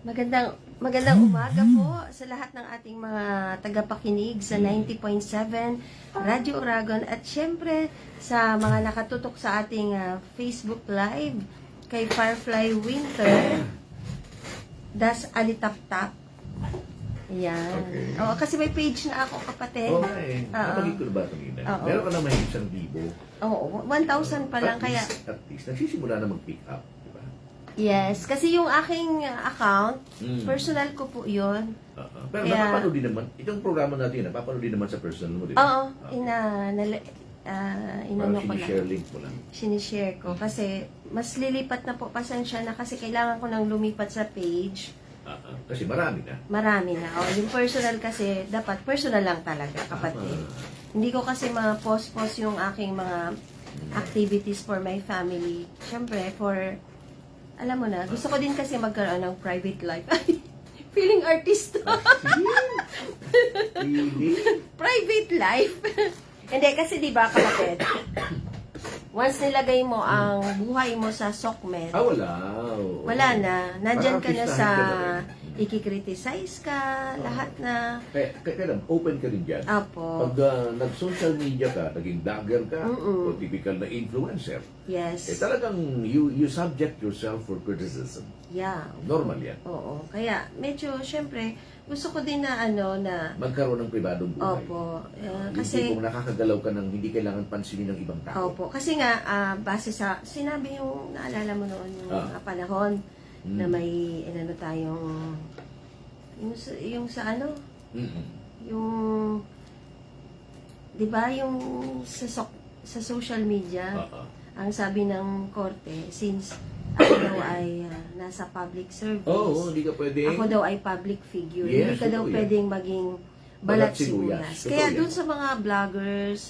Magandang umaga po sa lahat ng ating mga tagapakinig sa 90.7 Radyo Oragon at syempre sa mga nakatutok sa ating Facebook Live kay Firefly Winter Das Alitaptap. Yan. Okay. Oo, kasi may page na ako, kapatid. Okay. Napagig ko na ba kanina? Oo. Meron ka na may 1,000. Oo, 1,000 pa lang. Kaya, At least, nagsisimula na mag-pick up. Diba? yes. Kasi yung aking account, personal ko po yun. Pero Kaya- napapanood din naman, itong programa natin, napapanood din naman sa personal mo, di Oo, ba? inano Parang ko lang. sinishare link mo lang. Sinishare ko. Kasi, mas lilipat na po, pasensya na, kasi kailangan ko nang lumipat sa page. Kasi marami na. Marami na. O, yung personal kasi, dapat personal lang talaga, kapatid. Hindi ko kasi ma-post-post yung aking mga activities for my family. Siyempre, alam mo na, gusto ko din kasi magkaroon ng private life. Ay, feeling artist. Really? Private life. Hindi, kasi di ba, kapatid, once nilagay mo ang buhay mo sa SOCMED, Wala. wala na. Nandyan ka na sa Parang artistahin ka na ikikriticize ka, lahat na. Kaya lang, open ka rin dyan. Apo. Pag nag-social media ka, naging vlogger ka, o typical na influencer, Yes. talagang you subject yourself for criticism. Yeah. Normal yan. Oo. Kaya, medyo, syempre, gusto ko din na na, Magkaroon ng pribadong buhay. opo. Kasi Kasi, kung nakakagalaw ka ng hindi kailangan pansinin ng ibang tao. opo. Kasi nga, base sa, sinabi yung, naalala mo noon, yung mga panahon, na may, tayong, yung sa ano, Mm-mm. yung, di ba, yung sa social media, ang sabi ng korte, since ako daw ay nasa public service, Oo, hindi ka pwedeng. ako daw ay public figure, Yes, hindi ka daw totoo yan. pwedeng maging Balat balat sibuyas. sibuyas. Totoo Kaya yan. dun sa mga vloggers,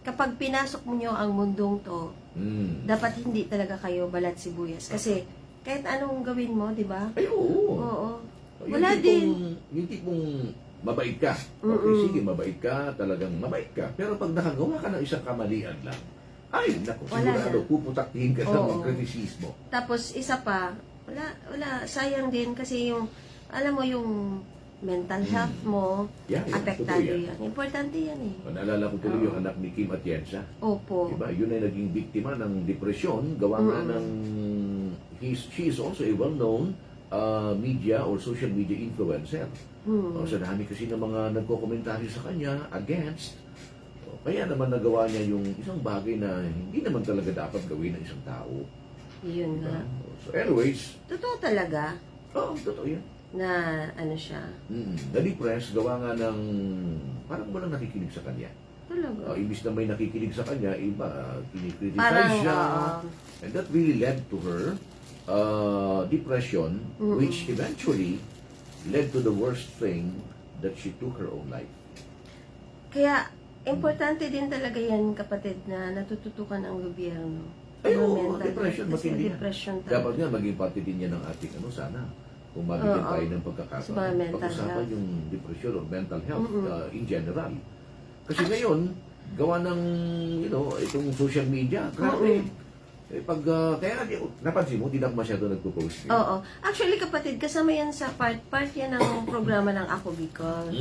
kapag pinasok mo nyo ang mundong to, dapat hindi talaga kayo balat sibuyas. Kasi kahit anong gawin mo, di ba? Ay, oo. Oo. Yung Wala tipong- Yung tipong mabait ka. Okay, sige, mabait ka, talagang mabait ka. Pero pag nakagawa ka ng isang kamalian lang, ay, naku, Wala sigurado, na. puputaktihin ka ng Oo. kritisismo. Tapos isa pa, wala, sayang din kasi yung, alam mo yung mental health mo, Yeah, apektado totoo yan. yan. Importante yan eh. Naalala ko tuloy yung anak ni Kim Atienza. Opo. Diba? Yun ay naging biktima ng depresyon. Gawa nga ng... She is also a well-known media or social media influencer. Sa dami kasi ng mga nagko-komentary sa kanya against. Kaya naman nagawa niya yung isang bagay na hindi naman talaga dapat gawin ng isang tao. Yun Diba? nga. So anyways, Totoo talaga totoo yan. na ano siya. Na-depress, gawa nga ng... Parang walang nakikinig sa kanya. Talaga. Imbis na may nakikinig sa kanya, iba, kinikriticize Parang, siya. And that really led to her depression, which eventually led to the worst thing that she took her own life. Kaya, importante din talaga yan, kapatid, na natututukan ang gobyerno. Ay, Ang oo, mental depression, health. Kasi matindi yan. depression Dapat talaga. nga maging parte din yan ng ating sana. Kung mabigyan Oo. tayo ng Sa mga pagkakataon, mental pag-usapan health. yung depression or mental health in general. Kasi ngayon, gawa ng, itong social media, grabe. Pag, kaya napansin mo, hindi na ako masyado nagpo-post. Oo. Actually, kapatid, kasama yan sa part yan ng programa ng Ako Bicol.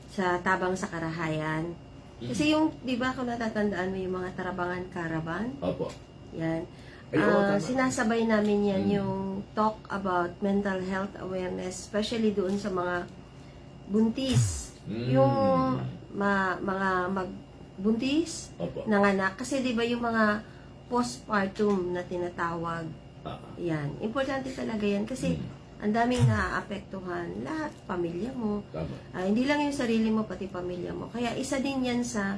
Sa Tabang sa Karahayan. Kasi yung, di ba, kung natatandaan mo yung mga Tarabangan Caravan? Opo. Yan. Ay, oo, tama. Sinasabay namin yan yung talk about mental health awareness, especially doon sa mga buntis. Yung mga magbuntis, Opo. nanganak. Kasi di ba yung mga postpartum na tinatawag, yan. Importante talaga yan kasi ang daming naaapektuhan. Lahat, pamilya mo. Tama. Hindi lang yung sarili mo, pati pamilya mo. Kaya isa din yan sa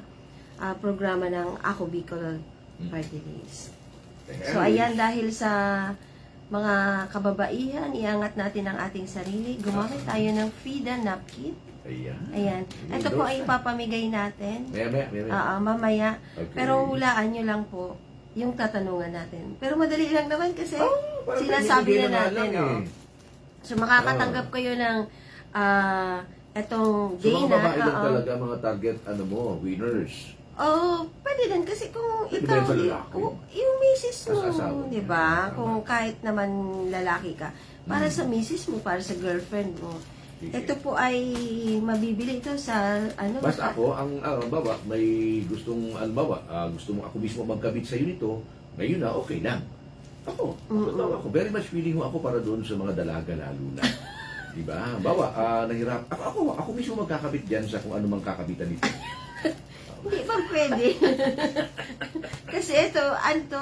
programa ng Ako Bicol Party List. So, ayan, dahil sa mga kababaihan, iangat natin ang ating sarili. Gumamit tayo ng Frida napkin. Ayan. Ayan. Ito po ay papamigay natin. Maya. Mamaya. Okay. Pero hulaan nyo lang po yung tatanungan natin. Pero madali lang naman kasi Parang sinasabi pinibigay na nga natin. lang Oh. So, makakatanggap kayo ng etong So, day mga na. babae lang talaga mga target, winners. Oh, pwede din kasi kung Pwede ikaw, ba sa lalaki? yung may misis mo, As asawa. di ba? Tama. Kung kahit naman lalaki ka, para sa misis mo, para sa girlfriend mo. Sige. Ito po ay mabibili ito sa ano Basta ako, ang bawa, may gustong, gusto mo ako mismo magkabit sa iyo nito, ngayon na, okay lang. Ako, ako, very much feeling mo ako para doon sa mga dalaga lalo na. Diba? Bawa, nahirap. Ako mismo magkakabit dyan sa kung ano mang kakabitan nito. Hindi ba pwede? Kasi ito,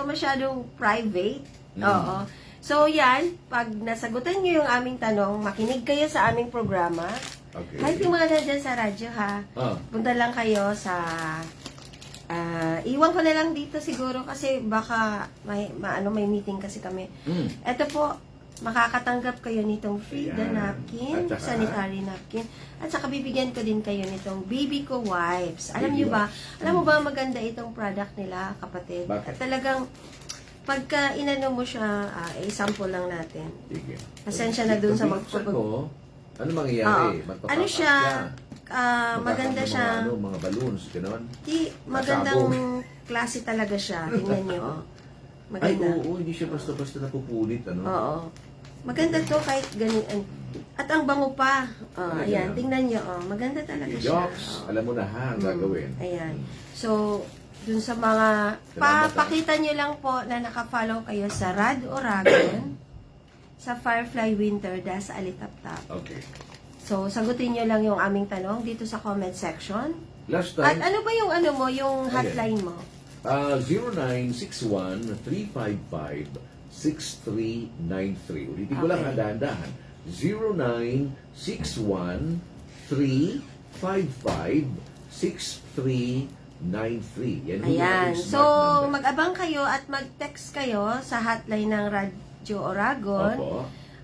masyadong private. Oo. So yan, pag nasagutan nyo yung aming tanong, makinig kayo sa aming programa. Okay. Kahit yung mga nandyan sa radyo ha, punta lang kayo sa... iwan ko na lang dito siguro kasi baka may meeting kasi kami. Ito po, makakatanggap kayo nitong free the Ayan. napkin, At saka, sanitary napkin. At saka bibigyan ko din kayo nitong Baby Ko Wipes. Alam Baby niyo ba? wipes. Alam mo ba maganda itong product nila, kapatid? Bakit? At talagang pagka inano mo siya, sample lang natin. Sige. Pasensya na dun sa Pagpipiksan mo, ano mangyayari? Magpapapak Ano siya? ka. Maganda Magkakaroon ng siya. mga balloons, gano'n. Magandang klase talaga siya. Tingnan niyo. Ay, Maganda. oo, hindi siya basta-basta napupunit, ano? Oo. Maganda to kahit ganun. At ang bango pa. Talaga Ayan, lang. tingnan nyo. Maganda talaga siya. Jokes, alam mo na ha, ang gagawin. Ayan. So, dun sa mga, Salamat, pakita nyo lang po na nakafollow kayo sa Rad Oragon, sa Firefly Winter, Das Alitaptap. Okay. So, sagutin nyo lang yung aming tanong dito sa comment section. Last At time, ano ba yung yung hotline mo? 0961-355-6393. Ulitin ko lang Okay. ha, dahan-dahan. 0961-355-6393. Yan yung Ayan. ating So, smart number. mag-abang kayo at mag-text kayo sa hotline ng Radyo Oragon Opo.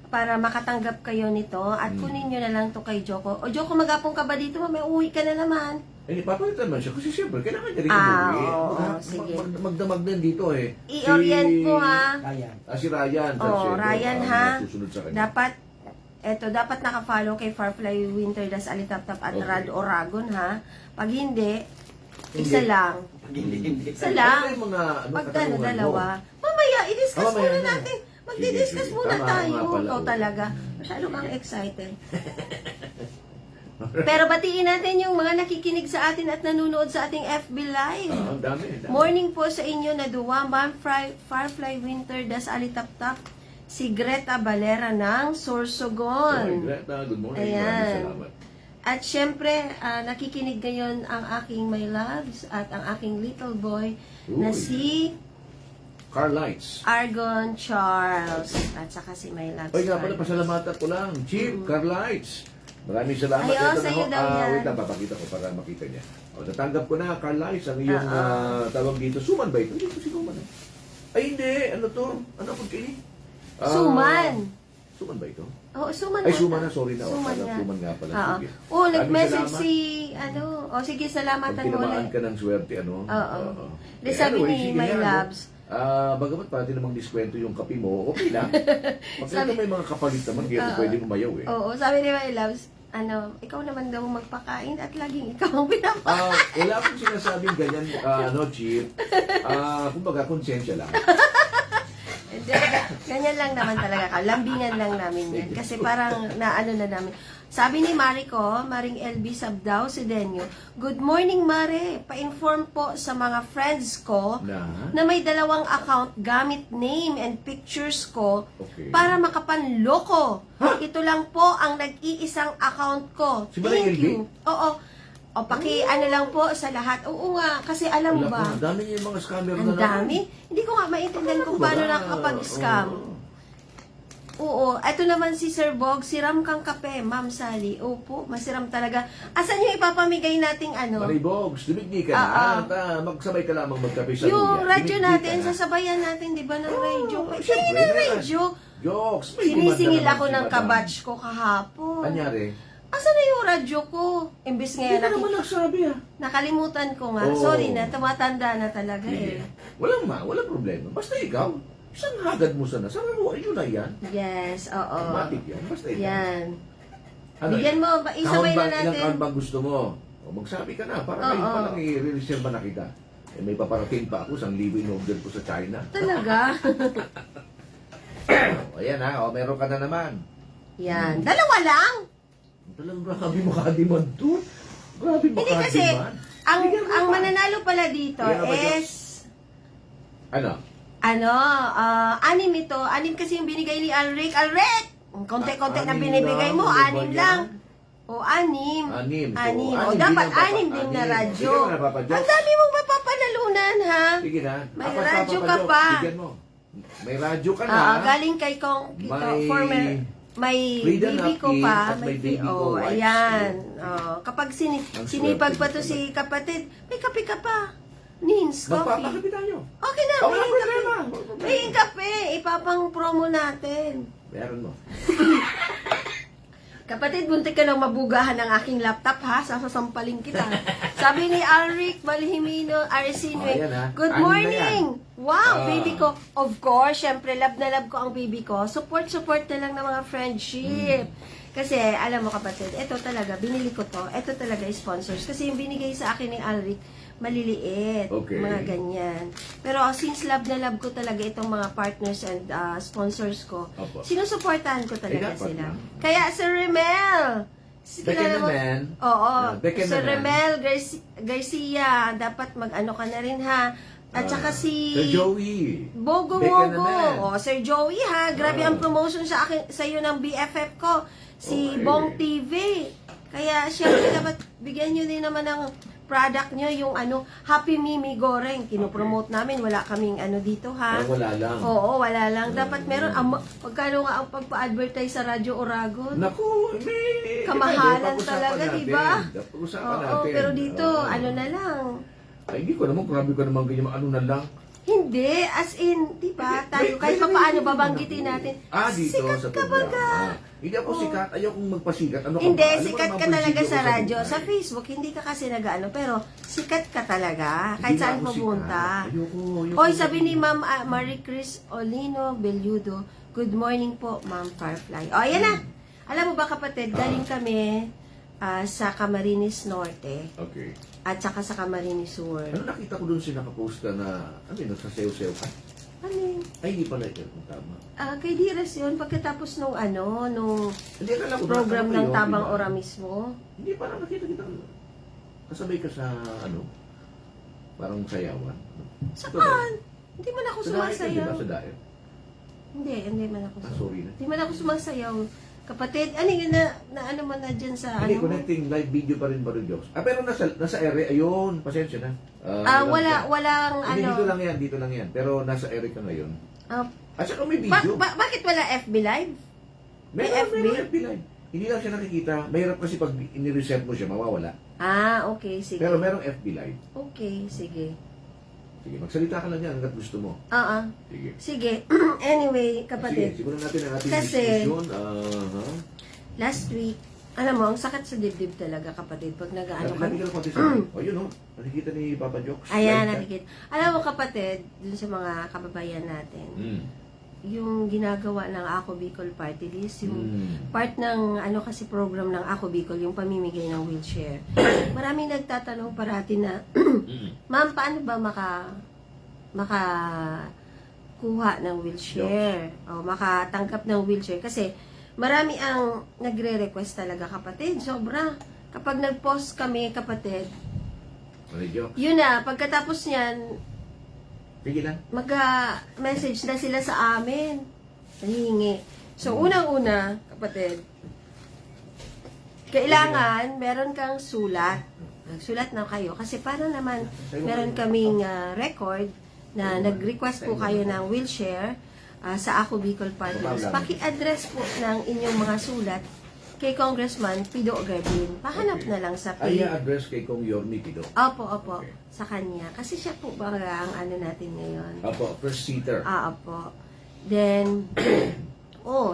para makatanggap kayo nito at kunin nyo na lang to kay Joko. O Joko, mag-apong ka ba dito? May uwi ka na naman. Eh, papalitan man siya kasi siyempre, kailangan niya rin Ah, umuwi. oo, sige. Magdamag din dito eh. I-orient mo ha. Si Ryan. Oh, Ryan, ha? Susunod sa kanya. Dapat naka-follow kay Firefly Winter Das Alitaptap at Okay. Rad Oragon ha. Pag hindi, isa lang. Isa Ano lang. yung mga Pag katanungan mo? dalawa. Mamaya, i-discuss Ah, mamaya muna na. natin. Sige, Magdi-discuss sige. muna Tama tayo. nga pala, Ikaw oh. talaga. Masyado kang excited. Pero batiin natin yung mga nakikinig sa atin at nanonood sa ating FB Live. Ang dami. Morning po sa inyo na Duwamban, Firefly Winter, Das Alitaptap, si Greta Valera ng Sorsogon. Greta, good morning. Ayan. Maraming salamat. At syempre, nakikinig ngayon ang aking my loves at ang aking little boy na Uy. si Car lights. Argon Charles at saka si my loves. Oy, nga pala, Carlos. pasalamatan ko lang. Chief, car lights. Maraming salamat. Ay, Ito sa'yo na ho. daw yan. Wait lang, papakita ko para makita niya. O, natanggap ko na, car lights, ang iyong tawag dito. Suman ba ito? Hindi ko sinuman. Ay, hindi. Ano to? Ano ko kini? Suman. Suman ba ito? Oo, suman Ay, na. suman na. Sorry na. Suman Suman, na. suman nga pala. Oo. Sige. Oh, nag-message Maraming si, sige, Pag salamatan mo tinamaan ulit. ka ng swerte, ano? Oo. Eh, Di sabi anyway, ni sige my yan, no? loves, Bagamat pati namang diskwento yung kape mo, okay lang. Pagka may mga kapalit naman, kaya pwede mayaw eh. oo, sabi ni my loves, ikaw naman daw magpakain at laging ikaw ang pinapakain. Wala akong sinasabing ganyan, Chief. Kumbaga, konsensya lang. Hindi, ganyan lang naman talaga. Lambingan lang namin yan. Kasi parang naano na namin. Sabi ni Maring LB Sabdao Sedenyo, Good morning, Mare. Pa-inform po sa mga friends ko na may dalawang account gamit name and pictures ko Okay. para makapanloko. Ito lang po ang nag-iisang account ko. Si Maring Thank LB? you. Oo. O ano lang po sa lahat. Oo nga, kasi alam mo ba, Ang dami yung mga scammer na ang naman. dami. Hindi ko nga maintindihan kung paano nakakapag-scam. Oo, ito naman si Sir Bog, siram kang kape, Ma'am Sally. Opo, masiram talaga. Asan yung ipapamigay nating Maribogs, dumigni ka na. At magsabay ka lamang magkape sa yung luya. radyo Dumigni natin, ka na. sasabayan natin, di ba, ng radyo? syempre, Kaya ng radyo. Jokes. May Sinisingil demanda ako naman ng si Madam. kabatch ko kahapon. Anyari? Asan na yung radyo ko? Imbis Hindi ngayon, ka naman nagsabi nakalimutan ko nga. Oo. Sorry na, tumatanda na talaga eh. Walang problema. Basta ikaw, isang hagad mo sana. Sana mo, yun na yan. Yes, oo. Automatic yan. Basta ikaw. Yan. Ano Bigyan mo, isabay na Ilang natin. taon bang gusto mo? O magsabi ka na, para Oo. ngayon pa lang i-reserve na kita. Eh, may paparating pa ako, 1,000 in order ko sa China. Talaga? O, ayan ha, o, meron ka na naman. Yan. Dalawa lang. Talagang grabe makadiman to. Grabe Hindi kasi, makadiman. ang mananalo pala dito Yan ba, is, Ano? anim ito. Anim kasi yung binigay ni Alric. Alric! Konti-konti na Anim binibigay mo. lang, ano ba Anim yan? lang. O, anim. Anim. So, Anim. O, anim dapat din ang anim din na anim. radyo. Sige na, Papa Jox. Ang dami mong mapapanalunan, ha? Sige na. May Apat radyo Papa ka Jox, pa. Bigyan mo. May radyo ka na. Galing kay Kong, May- former, may Frida baby ko napkin pa. at may baby ko Oh, wipes. ayan. Kapag Ang sinipag pa to swerte si kapatid, may kape ka pa. Nins, coffee. Magpapakapi tayo. Okay na, Oh, may walang kape. problema. May kape. Ipapang promo natin. Meron mo. Kapatid, buntik ka lang mabugahan ng aking laptop, ha? Sasampaling kita. Sabi ni Alric Malhimino Arcino, Ayan, ha? good Anim na morning! Wow, Ah. baby ko. Of course, syempre, love na love ko ang baby ko. Support na lang ng mga friendship. Kasi, alam mo kapatid, ito talaga, binili ko to. Ito talaga sponsors. Kasi yung binigay sa akin ni Alric, maliliit. Okay. Mga ganyan. Pero since love na love ko talaga itong mga partners and sponsors ko, Opo. sinusuportahan ko talaga dapat sila. na. Kaya Sir Remel, Beke kilala mo- naman. Oo. Beke Sir naman. Remel Garcia, dapat mag-ano ka na rin ha. At saka si Sir Joey. Bogo Beke Mogo. naman. Oh, Sir Joey ha. Grabe Ah. ang promotion sa akin sa iyo ng BFF ko, si Okay. Bong TV. Kaya syempre dapat bigyan niyo din naman ng product niyo yung Happy Mimi Goreng. Kinopromote namin. Wala kaming dito ha. Parang wala lang. Oo, wala lang. Dapat meron. Pagkano nga ang pagpa-advertise sa Radyo Oragon? Naku, may... Kamahalan pag-usapan talaga, natin. di ba? Pag-usapan Oo, natin. pero dito, Oo. na lang. Ay, hindi ko naman, grabe ka naman ganyan, ano na lang. Hindi, as in, di ba? Tayo, May- kahit may pa paano sarili babanggitin naman natin. ako. Dito Sikat sa ka programa. baga. Hindi ako Oo. sikat, ayaw kong magpasikat. Ano ka Hindi, ba? Alam mo sikat naman, ka talaga prinsipyo sa ko radyo. buhay. Sa Facebook, hindi ka kasi pero sikat ka talaga. Hindi Kahit na saan ako pumunta. sikat. Ayoko. Hoy, sabi ni Ma'am Marie Chris Olino Belludo, good morning po, Ma'am Firefly. O, ayan na. Alam mo ba kapatid, galing kami sa Camarines Norte Okay. at saka sa Camarines Sur. Ano nakita ko doon nakapost ka na, nagsasayaw-sayaw ka? Ano yun? Ay, hindi pala ito. Tama. Kay Diras yun, pagkatapos nung nung Hindi, akala ko program nakita ko ng yun, Tabang di ba? Ora mismo. Hindi, parang nakita kita. Kasabay ka sa, parang sayawan. Saan? Hindi man ako Sa daet, di ba? sumasayaw. Sa daet. Hindi man ako Sorry na. Hindi man ako sumasayaw. Kapatid, ano yun na ano man na dyan sa Hindi, ano? connecting live video pa rin ba rin, Jokes? Pero nasa ere, ayun, pasensya na. Walang Hindi, ano. dito lang yan. Pero nasa ere ka ngayon. Ah, At saka may video. bakit wala FB Live? may FB? Meron FB live. Hindi lang siya nakikita. Mahirap kasi pag in-reset mo siya, mawawala. Okay, sige. Pero merong FB live. Okay, sige. Sige, magsalita ka lang yan hanggat gusto mo. Sige. Sige. Anyway, Sige, kapatid, simulan natin ang ating Kasi- diskusyon. last week, alam mo, ang sakit sa dibdib talaga, kapatid, pag nag-ano ka. Nabigyan ko konti sa akin. O, yun o. Nakikita ni Papa Jokes. Ayan, Live ka. nakikita. Alam mo, kapatid, dun sa mga kababayan natin, Mm. yung ginagawa ng Ako Bicol Party List, yung Mm. part ng kasi program ng Ako Bicol, yung pamimigay ng wheelchair. Maraming nagtatanong parati na, Mm. ma'am, paano ba kuha ng wheelchair? O makatanggap ng wheelchair? Kasi marami ang nagre-request talaga, kapatid. Sobra. Kapag nag-post kami, kapatid, Ano, Jokes? yun na, pagkatapos niyan, Sige na. mag-message na sila sa amin. Nahihingi. So, unang-una, kapatid, kailangan meron kang sulat. Magsulat na kayo. Kasi para naman meron kaming record na nag-request po kayo ng wheelchair sa Ako Bicol Party List. Paki-address po ng inyong mga sulat kay Congressman Pido Garbin. Pahanap na lang sa Ay, page. address kay Kong Yormi Pido. Opo. Okay. Sa kanya. Kasi siya po ba ang ano natin ngayon? Apo, first seater. Opo. Then,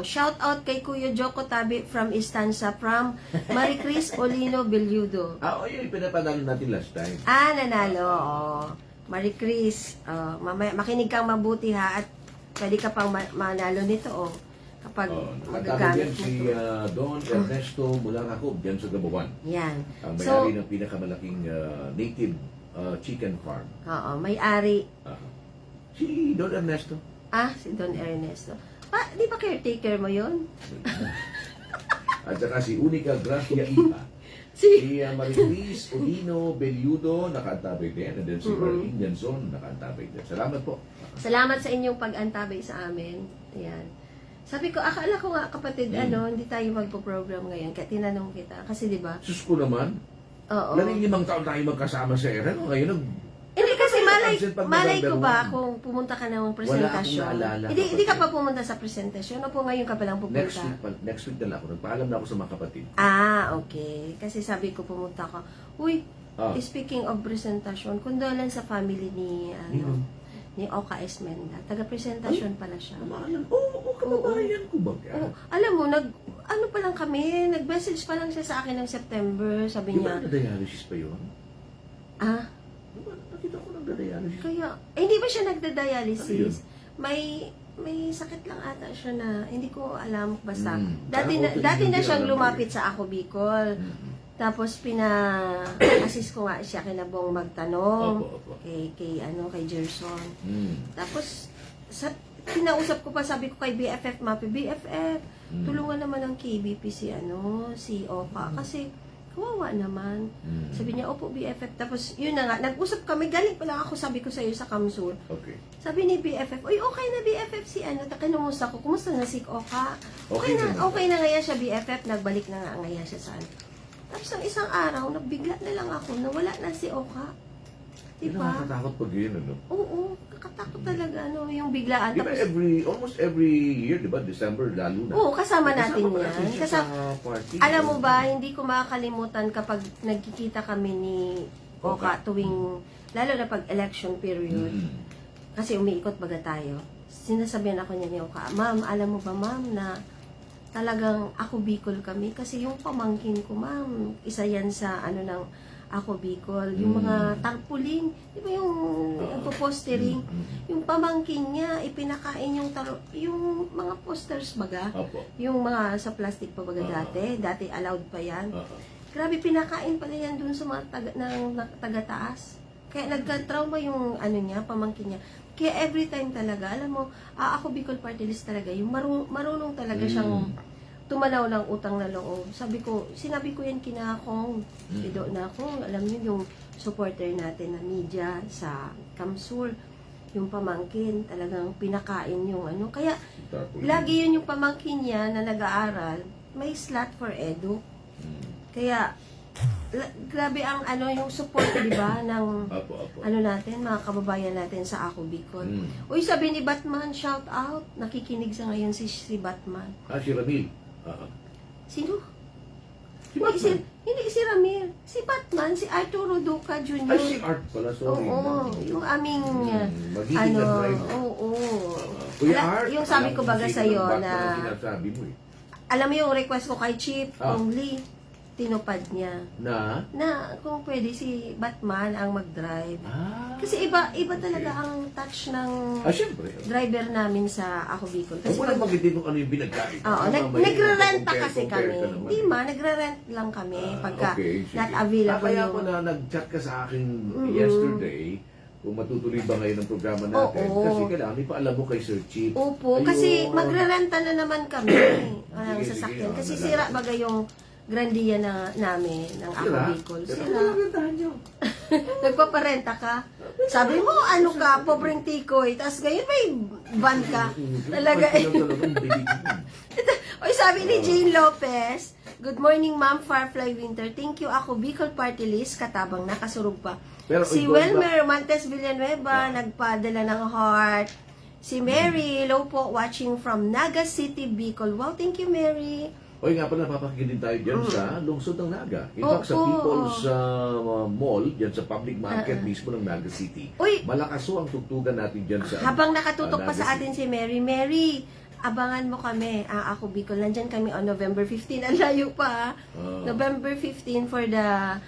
shout out kay Kuya Joko Tabi from Istanza from Marie Chris Olino Belludo. Yun, pinapanalo natin last time. Nanalo. Marie Chris, mamaya, makinig kang mabuti ha at pwede ka pang manalo nito kapag Nakatama magagamit yan mo si ito. Don Ernesto Mulangacob dyan sa Gabawan. Yan. Ang So, may-ari ng pinakamalaking native chicken farm. Oo, may-ari. Ah, si Don Ernesto. Si Don Ernesto. Di ba caretaker mo yun? At saka si Unica Gracia Iba. Si... Si Marilis Odino Beliudo, nakaantabay din. And then si Marlene Janson, nakaantabay din. Salamat po. Salamat sa inyong pag-antabay sa amin. Ayan. Sabi ko, akala ko nga kapatid, hindi tayo magpo-program ngayon. Kaya tinanong kita. Kasi di ba? Sus ko naman. Oo. 15 taon tayo magkasama sa ERA. Ngayon, Hindi kasi Absent pag malay ko November ba 1. kung pumunta ka ng Wala presentasyon? akong naalala. Hindi ka pa pumunta sa presentasyon o po ngayon ka pa lang pupunta? next week na lang ako. Nagpaalam na ako sa mga kapatid. Okay. Kasi sabi ko pumunta ka. Uy, speaking of presentasyon, condolence sa family ni ni Oka Esmenda. Taga-presentasyon pala siya. Kababayan ko ba? Alam mo, ano pa lang kami, nag-message pa lang siya sa akin ng September. Sabi Di niya, ba na-dialysis pa yun? Diba, nakita ko nagda-dialysis. Kaya, hindi ba siya nagda-dialysis? Ano May sakit lang ata siya na, hindi ko alam, basta. Parang Dati na siyang alam ko lumapit sa Ako Bicol. Tapos pina-assist ko nga siya kay Nabong magtanong. Opo. Kay Gerson. Tapos, kinausap ko pa, sabi ko kay BFF Mapi, BFF, tulungan naman ng KBP si Oka. Kasi, kawawa naman. Sabi niya, opo, BFF. Tapos, yun na nga, nag-usap kami, galing pala ako, sabi ko sa'yo sa Kamsul. Okay. Sabi ni BFF, uy, okay na BFF si kinumusta ko, kumusta na si Oka? Okay na nga siya BFF, nagbalik na nga siya sa Tapos, ng isang araw, nagbigla na lang ako, nawala na si Oka. Diba? Nakakatakot pag yun, ano? Oo, kakatakot talaga, yung biglaan. Di ba almost every year, di ba, December, lalo na? Oo, kasama natin yan. Sa party. Alam mo ba, hindi ko makakalimutan kapag nagkikita kami ni Oka tuwing, lalo na pag election period, kasi umiikot baga tayo. Sinasabihan ako niya ni Oka, ma'am, alam mo ba ma'am na talagang Ako Bicol kami? Kasi yung pamangkin ko ma'am, isa yan sa ng Ako Bicol, yung mga tarpaulin, di ba yung postering, yung pamangkin niya, ipinakain yung mga posters baga, yung mga sa plastic pa baga dati allowed pa yan. Grabe, pinakain pala yan dun sa mga taga-taas. Kaya nagka-trauma yung niya, pamangkin niya. Kaya every time talaga, alam mo, Ako Bicol Party List talaga, yung marunong talaga siyang tumanaw ng utang na loob. Sinabi ko yan kina Kong. Na Kong, alam niyo yung supporter natin na media sa Kamsul, yung pamangkin, talagang pinakain yung Kaya, lagi yun yung pamangkin niya na nag-aaral, may slot for edu. Kaya, grabe ang yung support, di ba, ng natin, mga kababayan natin sa Ako Bicol. Uy, sabi ni Batman, shout out. Nakikinig sa ngayon si Batman. Si Ramil. Sino? Si Batman. Hindi si Ramil. Si Batman, si Arturo Duca Jr. Si Art pala, sorry. Oo, yung aming, magiging na drive. Oo. Kuya Art, yung sabi ko baga sa'yo na, sinasabi mo alam mo yung request ko kay Chief Lee, tinupad niya. Na kung pwede si Batman ang mag-drive. Kasi iba talaga ang touch ng driver namin sa Ako Bicol. Kasi wala magitin kung ano yung binagkait. Nagre-renta kasi kami. Di ba? Nagre-rent lang kami pagka not available Kaya yung... po na nag-chat ka sa akin yesterday kung matutuloy ba ngayon ang programa natin. Kasi kailangan ipaalam mo kay Sir Chief. Opo, kasi magre-renta na naman kami ng sasakyan. Kasi sira baga yung Grandia namin ng Ako Bicol. Sira. Nagpaparenta ka. Sabi mo, pobreng tikoy. Tapos ngayon may van ka. Talaga. Oy, sabi ni Jane Lopez, good morning Ma'am Farfly Winter. Thank you Ako Bicol Party List. Katabang nakasurog pa. Si Welmer Mantes Villanueva, nagpadala ng heart. Si Mary, hello po, watching from Naga City, Bicol. Wow, thank you Mary. Oy, nga pala, napapakinggan din tayo dyan sa lungsod ng Naga. In fact, sa People's Mall, dyan sa public market mismo ng Naga City. Malakas ang tugtugan natin dyan sa habang nakatutok pa sa atin si Mary. Mary, abangan mo kami. Ako Bicol, nandyan kami on November 15. Ang layo pa. November 15 for the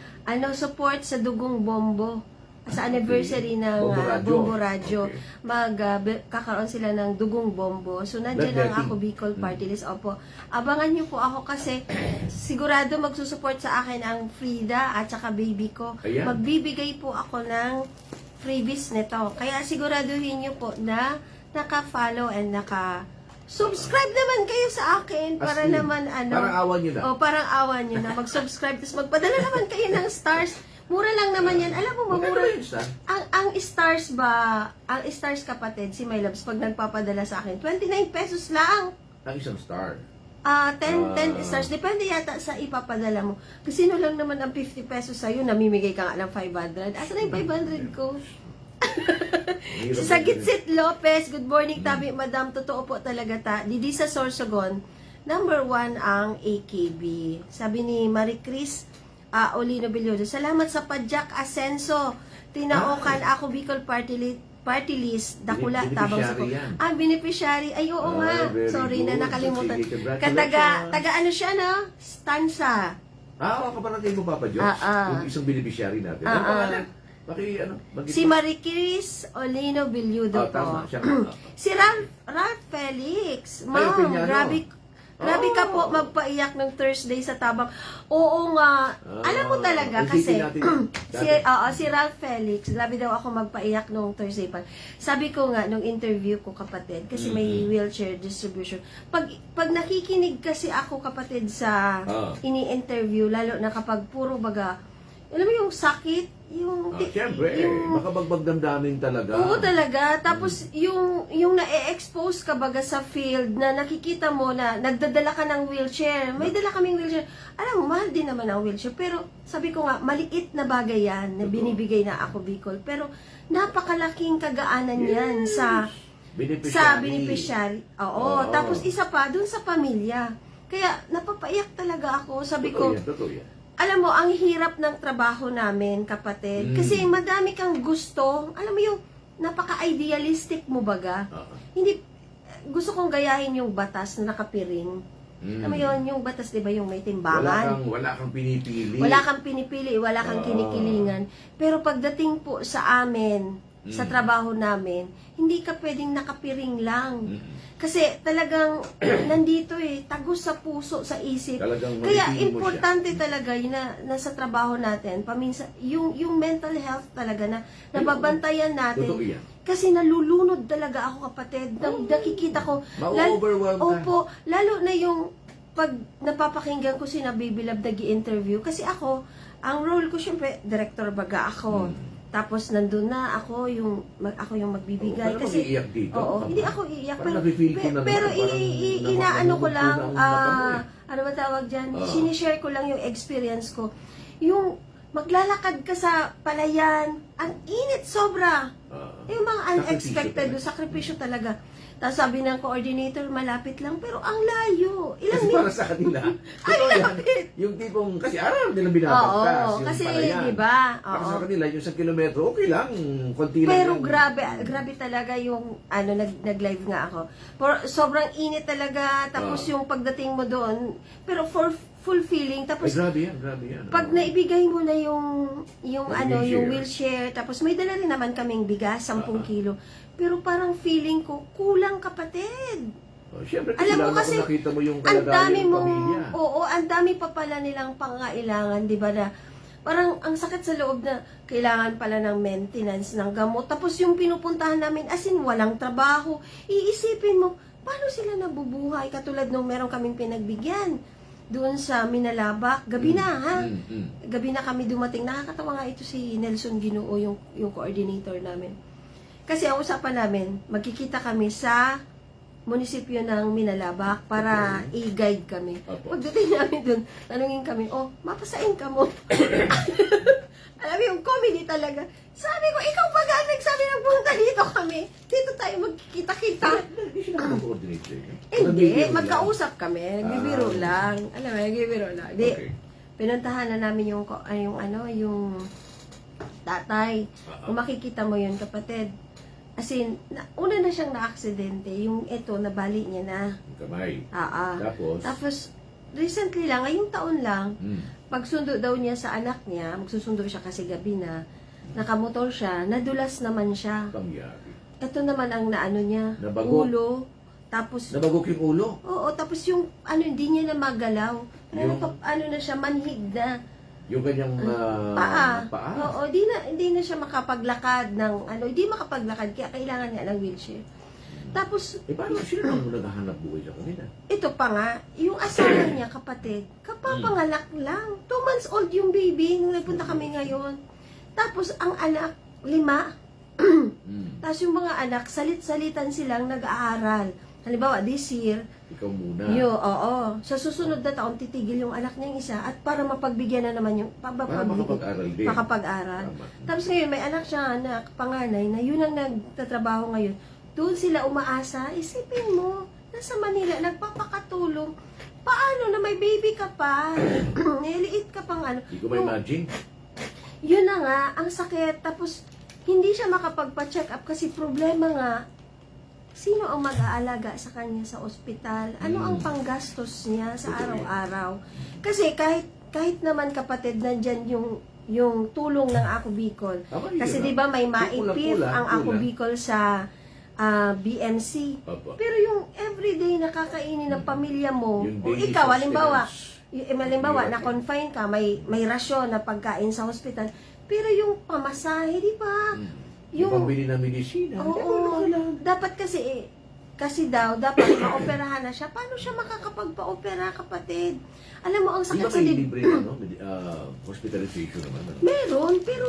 support sa Dugong Bombo. sa anniversary ng Bombo Radyo. Bombo Radyo, Okay. kakaroon sila ng dugong bombo. So, nandiyan ang Bloodletting. Ako Bicol Party List. Opo, abangan niyo po ako kasi sigurado magsusupport sa akin ang Frida at saka baby ko. Ayan. Magbibigay po ako ng freebies nito. Kaya siguraduhin niyo po na naka-follow and naka-subscribe naman kayo sa akin para As in, naman ano. Parang awan nyo na. O, parang awan nyo na. Mag-subscribe, tapos magpadala naman kayo ng stars. Mura lang naman yan. Alam mo, Magkano mamura. ba yun, Stan? Ang stars ba, ang stars kapatid, si My Loves, pag nagpapadala sa akin, 29 pesos lang. Ang isang star. 10 stars. Depende yata sa ipapadala mo. Kasi no lang naman ang 50 pesos sa'yo, namimigay ka nga ng 500. Asa na yung 500 ko? Si Sagitsit Lopez, good morning, tabi, madam. Totoo po talaga Didi sa Sorsogon, number 1 ang AKB. Sabi ni Marie Chris Olino Bellodo, salamat sa Padjak Asenso. Tinaokan ako Bicol Party List, Dakula, Tabang sa Beneficiary yan. Beneficiary. Ay, oo nga. very Sorry na good. nakalimutan. Sige, congratulations. Taga ano siya, no? Stanza. Kaparating mo, Papa Jones. Yung isang beneficiary natin. Ano pangalan? Si Marie Chris Olino Belludo po. Tama. Siya. Si Ralph Felix. Ay, Ma'am, Opinyano. grabe ka po magpaiyak ng Thursday sa Tabang. Oo nga. Alam mo talaga kasi si Ralph Felix, grabe daw ako magpaiyak nung Thursday pa. Sabi ko nga nung interview ko kapatid kasi may wheelchair distribution. Pag nakikinig kasi ako kapatid sa ini-interview lalo na kapag puro baga alam mo yung sakit, Siyempre, makabagbag damdamin talaga. Oo talaga. Tapos yung na-expose ka baga sa field na nakikita mo na nagdadala ka ng wheelchair. May dala kaming wheelchair. Alam mo, mahal din naman ang wheelchair. Pero sabi ko nga, maliit na bagay yan na binibigay na Ako Bicol. Pero napakalaking kagaanan yan sa beneficiary. Oo. Tapos isa pa, dun sa pamilya. Kaya napapaiyak talaga ako. Sabi ko, Totoo yan. alam mo, ang hirap ng trabaho namin, kapatid. Kasi madami kang gusto. Alam mo yung napaka-idealistic mo baga. Hindi, gusto kong gayahin yung batas na nakapiring. Alam mo yun, yung batas, di ba, yung may timbangan. Wala kang pinipili. Wala kang pinipili, wala kang kinikilingan. Pero pagdating po sa amin, sa trabaho namin, hindi ka pwedeng nakapiring lang. Kasi talagang nandito tagos sa puso, sa isip. Talagang Kaya mamipili mo importante talaga yun na sa trabaho natin, paminsan, yung mental health talaga na nababantayan natin. Totoo yan. Kasi nalulunod talaga ako kapatid. Nakikita ko. Ma-overwhelm ka. Opo, lalo na yung pag napapakinggan ko si Baby Love nag-i-interview. Kasi ako, ang role ko syempre, director baga ako. Tapos nandun na ako yung magbibigay Pero kasi mag-iiyak dito. hindi ako iiyak Parang nafe-feel ko na pero naman, parang inaano ko lang namumugod na ang mata mo ano ba tawag diyan? Sinishare ko lang yung experience ko. Yung maglalakad ka sa palayan, ang init sobra. Yung mga unexpected, sakripisyo talaga. Tapos sabi ng coordinator, malapit lang, pero ang layo. Kasi para sa kanila. Ay, lapit. Yung tipong, kasi araw nilang binabagtas. Oo, kasi di ba? Para sa kanila, yung 1 kilometro, okay lang. Konti lang. Pero yan. grabe talaga yung nag-live nga ako. Sobrang init talaga, tapos yung pagdating mo doon, pero for fulfilling, tapos Grabe yan. pag naibigay mo na yung wheelchair. wheelchair, tapos may dala rin naman kaming bigas, 10 kilo. Pero parang feeling ko, kulang kapatid. Siyempre, Alam mo kasi, kung nakita mo yung ang kalagayan dami ng mong, pamilya. ang dami pa pala nilang pangailangan, di ba na, parang ang sakit sa loob na kailangan pala ng maintenance, ng gamot. Tapos yung pinupuntahan namin, as in, walang trabaho. Iisipin mo, paano sila nabubuhay? Katulad nung meron kaming pinagbigyan doon sa Minalabak. Gabi na, ha? Gabi na kami dumating. Nakakatawa nga ito si Nelson Ginoo, yung coordinator namin. Kasi ang usapan namin, magkikita kami sa munisipyo ng Minalabak para i-guide kami. Pagdating namin doon, tanungin kami, mapasain ka mo. Alam mo yung comedy talaga. Sabi ko, ikaw ba nagsabi ng punta dito kami? Dito tayo magkikita-kita. Hindi sila mag-coordinate. Hindi, magkausap kami. Nagbibiro lang. Alam mo, nagbibiro lang. Di, pinuntahan na namin yung tatay. Kung makikita mo yun, kapatid. As in, una na siyang na-aksidente. Yung nabali niya na. Yung kamay. Tapos, recently lang, ngayong taon lang, pagsundo daw niya sa anak niya, magsusundo siya kasi gabi na, nakamotor siya, nadulas naman siya. Pangyari. Ito naman ang naano niya, Nabago. ulo. Tapos, Nabagok yung ulo. oo, tapos yung, hindi niya na magalaw. Yung- Na siya, manhid na. Yung kanyang Paa. paa. Oo, hindi na siya makapaglakad ng, hindi makapaglakad, kaya kailangan niya ng wheelchair. Tapos, Paano sino ang naghahanap buhay sa kanila? ito pa nga, yung asawa niya, kapatid, kapapangalak lang. 2 months old yung baby nung nagpunta kami ngayon. Tapos, ang anak, 5. Tapos yung mga anak, salit-salitan silang nag-aaral. Halimbawa, this year, Ikaw muna. oo. Sa susunod na taon, titigil yung anak niyang isa at para mapagbigyan na naman yung Para makapag-aral din. makapag-aral. Tama. Tapos ngayon, may anak siya, anak, panganay, na yun ang nagtatrabaho ngayon. Doon sila umaasa. Isipin mo, nasa Manila, nagpapakatulong. Paano na may baby ka pa? Niliit ka pang ano. Hindi ko ma-imagine. Yun na nga, ang sakit. Tapos, hindi siya makapagpa-check up kasi problema nga, sino ang mag-aalaga sa kanya sa ospital? Ano ang panggastos niya sa araw-araw? Kasi kahit naman kapatid, nandyan yung tulong ng Ako Bicol. Tama yun, Kasi ah. 'di ba may Yung maipif kulang-kulang, ang Ako kulang. Bicol sa BMC. Opo. Pero yung everyday na kakainin ng pamilya mo, Yung o daily ikaw, halimbawa, sustenance. halimbawa, na-confine ka, may rasyon na pagkain sa hospital, pero yung pamasahe, di ba? Yung Yung, pambili ng medisina. oo, dapat kasi daw, dapat maoperahan na siya. Paano siya makakapagpa-opera, kapatid? Alam mo, ang Di ba sakit sa may libre hospitalization naman? Ano? Meron, pero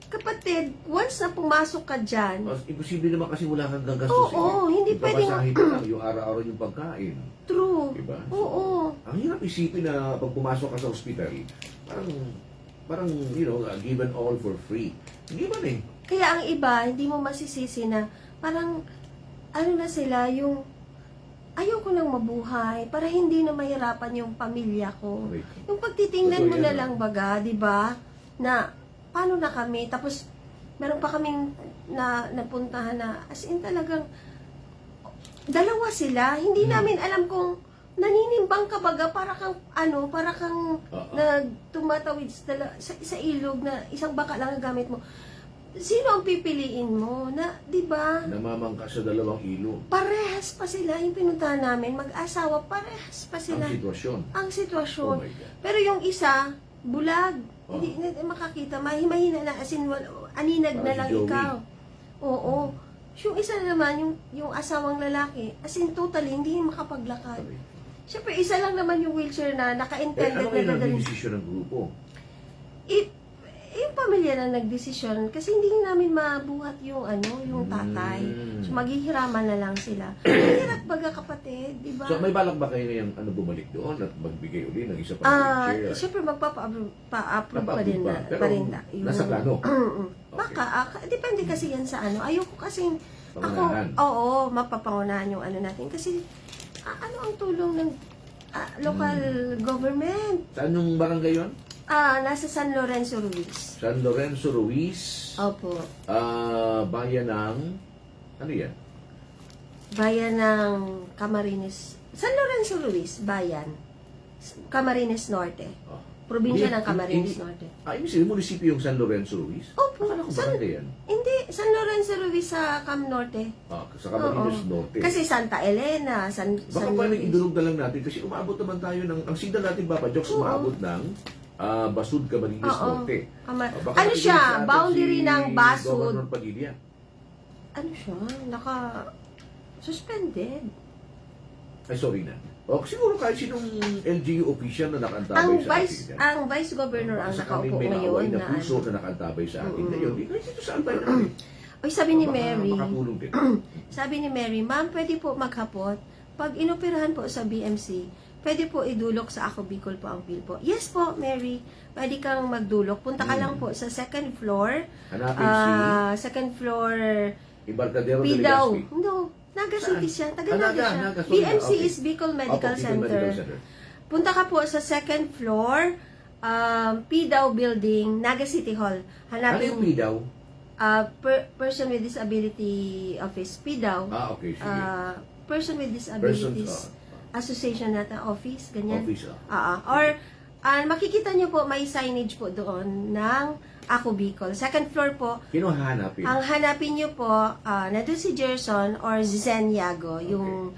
kapatid, once na pumasok ka dyan, Imposible naman kasi wala kang gagastusin. Oo, hindi Yung pwedeng- papasahe pa lang, yung araw-araw yung pagkain. true. Diba? Oo. Ang hirap isipin na pag pumasok ka sa ospital, parang given all for free. Hindi man eh. Kaya ang iba, hindi mo masisisi na parang, na sila, yung ayaw ko nang mabuhay para hindi na mahirapan yung pamilya ko. Okay. Yung pagtitingnan Totoo mo yan, na ah. lang baga, di ba? Na, paano na kami? Tapos, meron pa kaming napuntahan na, as in talagang, dalawa sila. Hindi namin alam kung naninimbang ka baga, para kang tumatawid sa ilog na isang baka lang ang gamit mo. Sino ang pipiliin mo? Na, di ba? Namamangka sa dalawang ilog. Parehas pa sila, yung pinuntahan namin, mag-asawa, parehas pa sila. Ang sitwasyon. Ang sitwasyon. Oh my God. Pero yung isa, bulag. Oh. Hindi makakita. Mahina na, as in, aninag na Parang si lang Joey. ikaw. Oo. Yung isa naman, yung asawang lalaki, as in, totally, hindi makapaglakad. Okay. Siyempre, isa lang naman yung wheelchair na naka-intended Ano na kayo ang dadalhin. desisyon ng grupo? Yung pamilya na nagdesisyon, kasi hindi namin mabuhat yung tatay. So, maghihiraman na lang sila. Mahirap baga, kapatid, di ba? So may balak ba kayo na yung bumalik doon at magbigay uli ng isa pang wheelchair? Siyempre, magpapa-approve pa din Pa-approve na. Pero Pa rin na. nasa plano. Baka, depende kasi yan sa Ayoko kasing, Pangunahan. mapapangunahan yung natin. Kasi, ang tulong ng local government? Saan yung barangay yun? Nasa San Lorenzo Ruiz. San Lorenzo Ruiz, Opo. bayan ng, ano yan? Bayan ng Camarines. San Lorenzo Ruiz, bayan. Camarines Norte. Oh. Probinsya Hindi- ng Camarines hindi- Norte. Ibig sabihin, munisipyo yung San Lorenzo Ruiz? Opo. Akala ko barangay yan. Hindi, San Lorenzo Ruiz sa Cam Norte. Sa Camarines Oo. Norte. Kasi Santa Elena, San Baka pwedeng idulog na lang natin kasi umabot naman tayo ng, ang signal natin, Papa Jokes, Oo. umabot ng Basud, Camarines Oo. Norte. Ano Baka nakikinig siya? sa atin Boundary si ng Basud. Governor Padilla. Ano siya? Suspended. Ay, sorry na. O, siguro kahit sinong LGU official na nakantabay Ang sa vice atin. ang vice governor ang Sa nakaupo kaming may ngayon naaway na na puso na nakantabay sa atin Mm-mm. ngayon. Kahit dito sa Albay natin. Oy, sabi ni Baka Mary, makatulong din. sabi ni Mary, ma'am, pwede po maghapot. Pag inoperahan po sa BMC, pwede po idulok sa Ako Bicol po ang bill po. Yes po, Mary. Pwede kang magdulok. Punta ka lang po sa second floor. Hanapin si Second floor Embarcadero de Pidaw. Legazpi. No, Naga City siya. Taga Ah, Naga siya. Naga, sorry. BMC Okay. is Bicol Medical Opo, Bicol Center. Medical Center. Punta ka po sa second floor, PDAW Building, Naga City Hall. Ano Hanapin yung Pidaw? Person with Disability Office, PDAW. Okay, sige. Person with Persons, Disabilities Association nata office, ganyan. office, Or Makikita nyo po, may signage po doon ng Ako Bicol. Second floor po, Kinuhanapin. ang hanapin nyo po, nandun si Gerson or Zen Yago, yung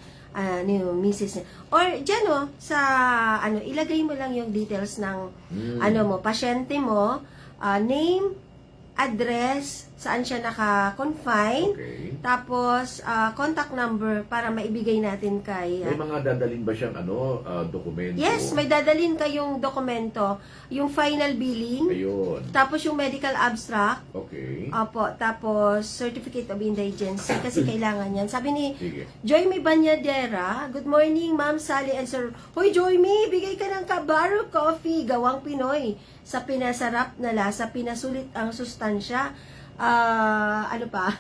yung Mrs. Or dyan sa, ilagay mo lang yung details ng, pasyente mo, name, address, saan siya naka-confine, Okay. tapos contact number para maibigay natin kay... May mga dadalhin ba siyang dokumento? yes, may dadalhin kayong dokumento, yung final billing, Ayun. tapos yung medical abstract, Okay. opo, tapos certificate of indigency kasi kailangan yan. Sabi ni Sige. Joyme Banyadera, good morning Ma'am Sally and Sir. Hoy Joyme, bigay ka ng Kabaro Coffee, gawang Pinoy. Sa pinasarap na lasa, pinasulit ang sustansya. Ano pa?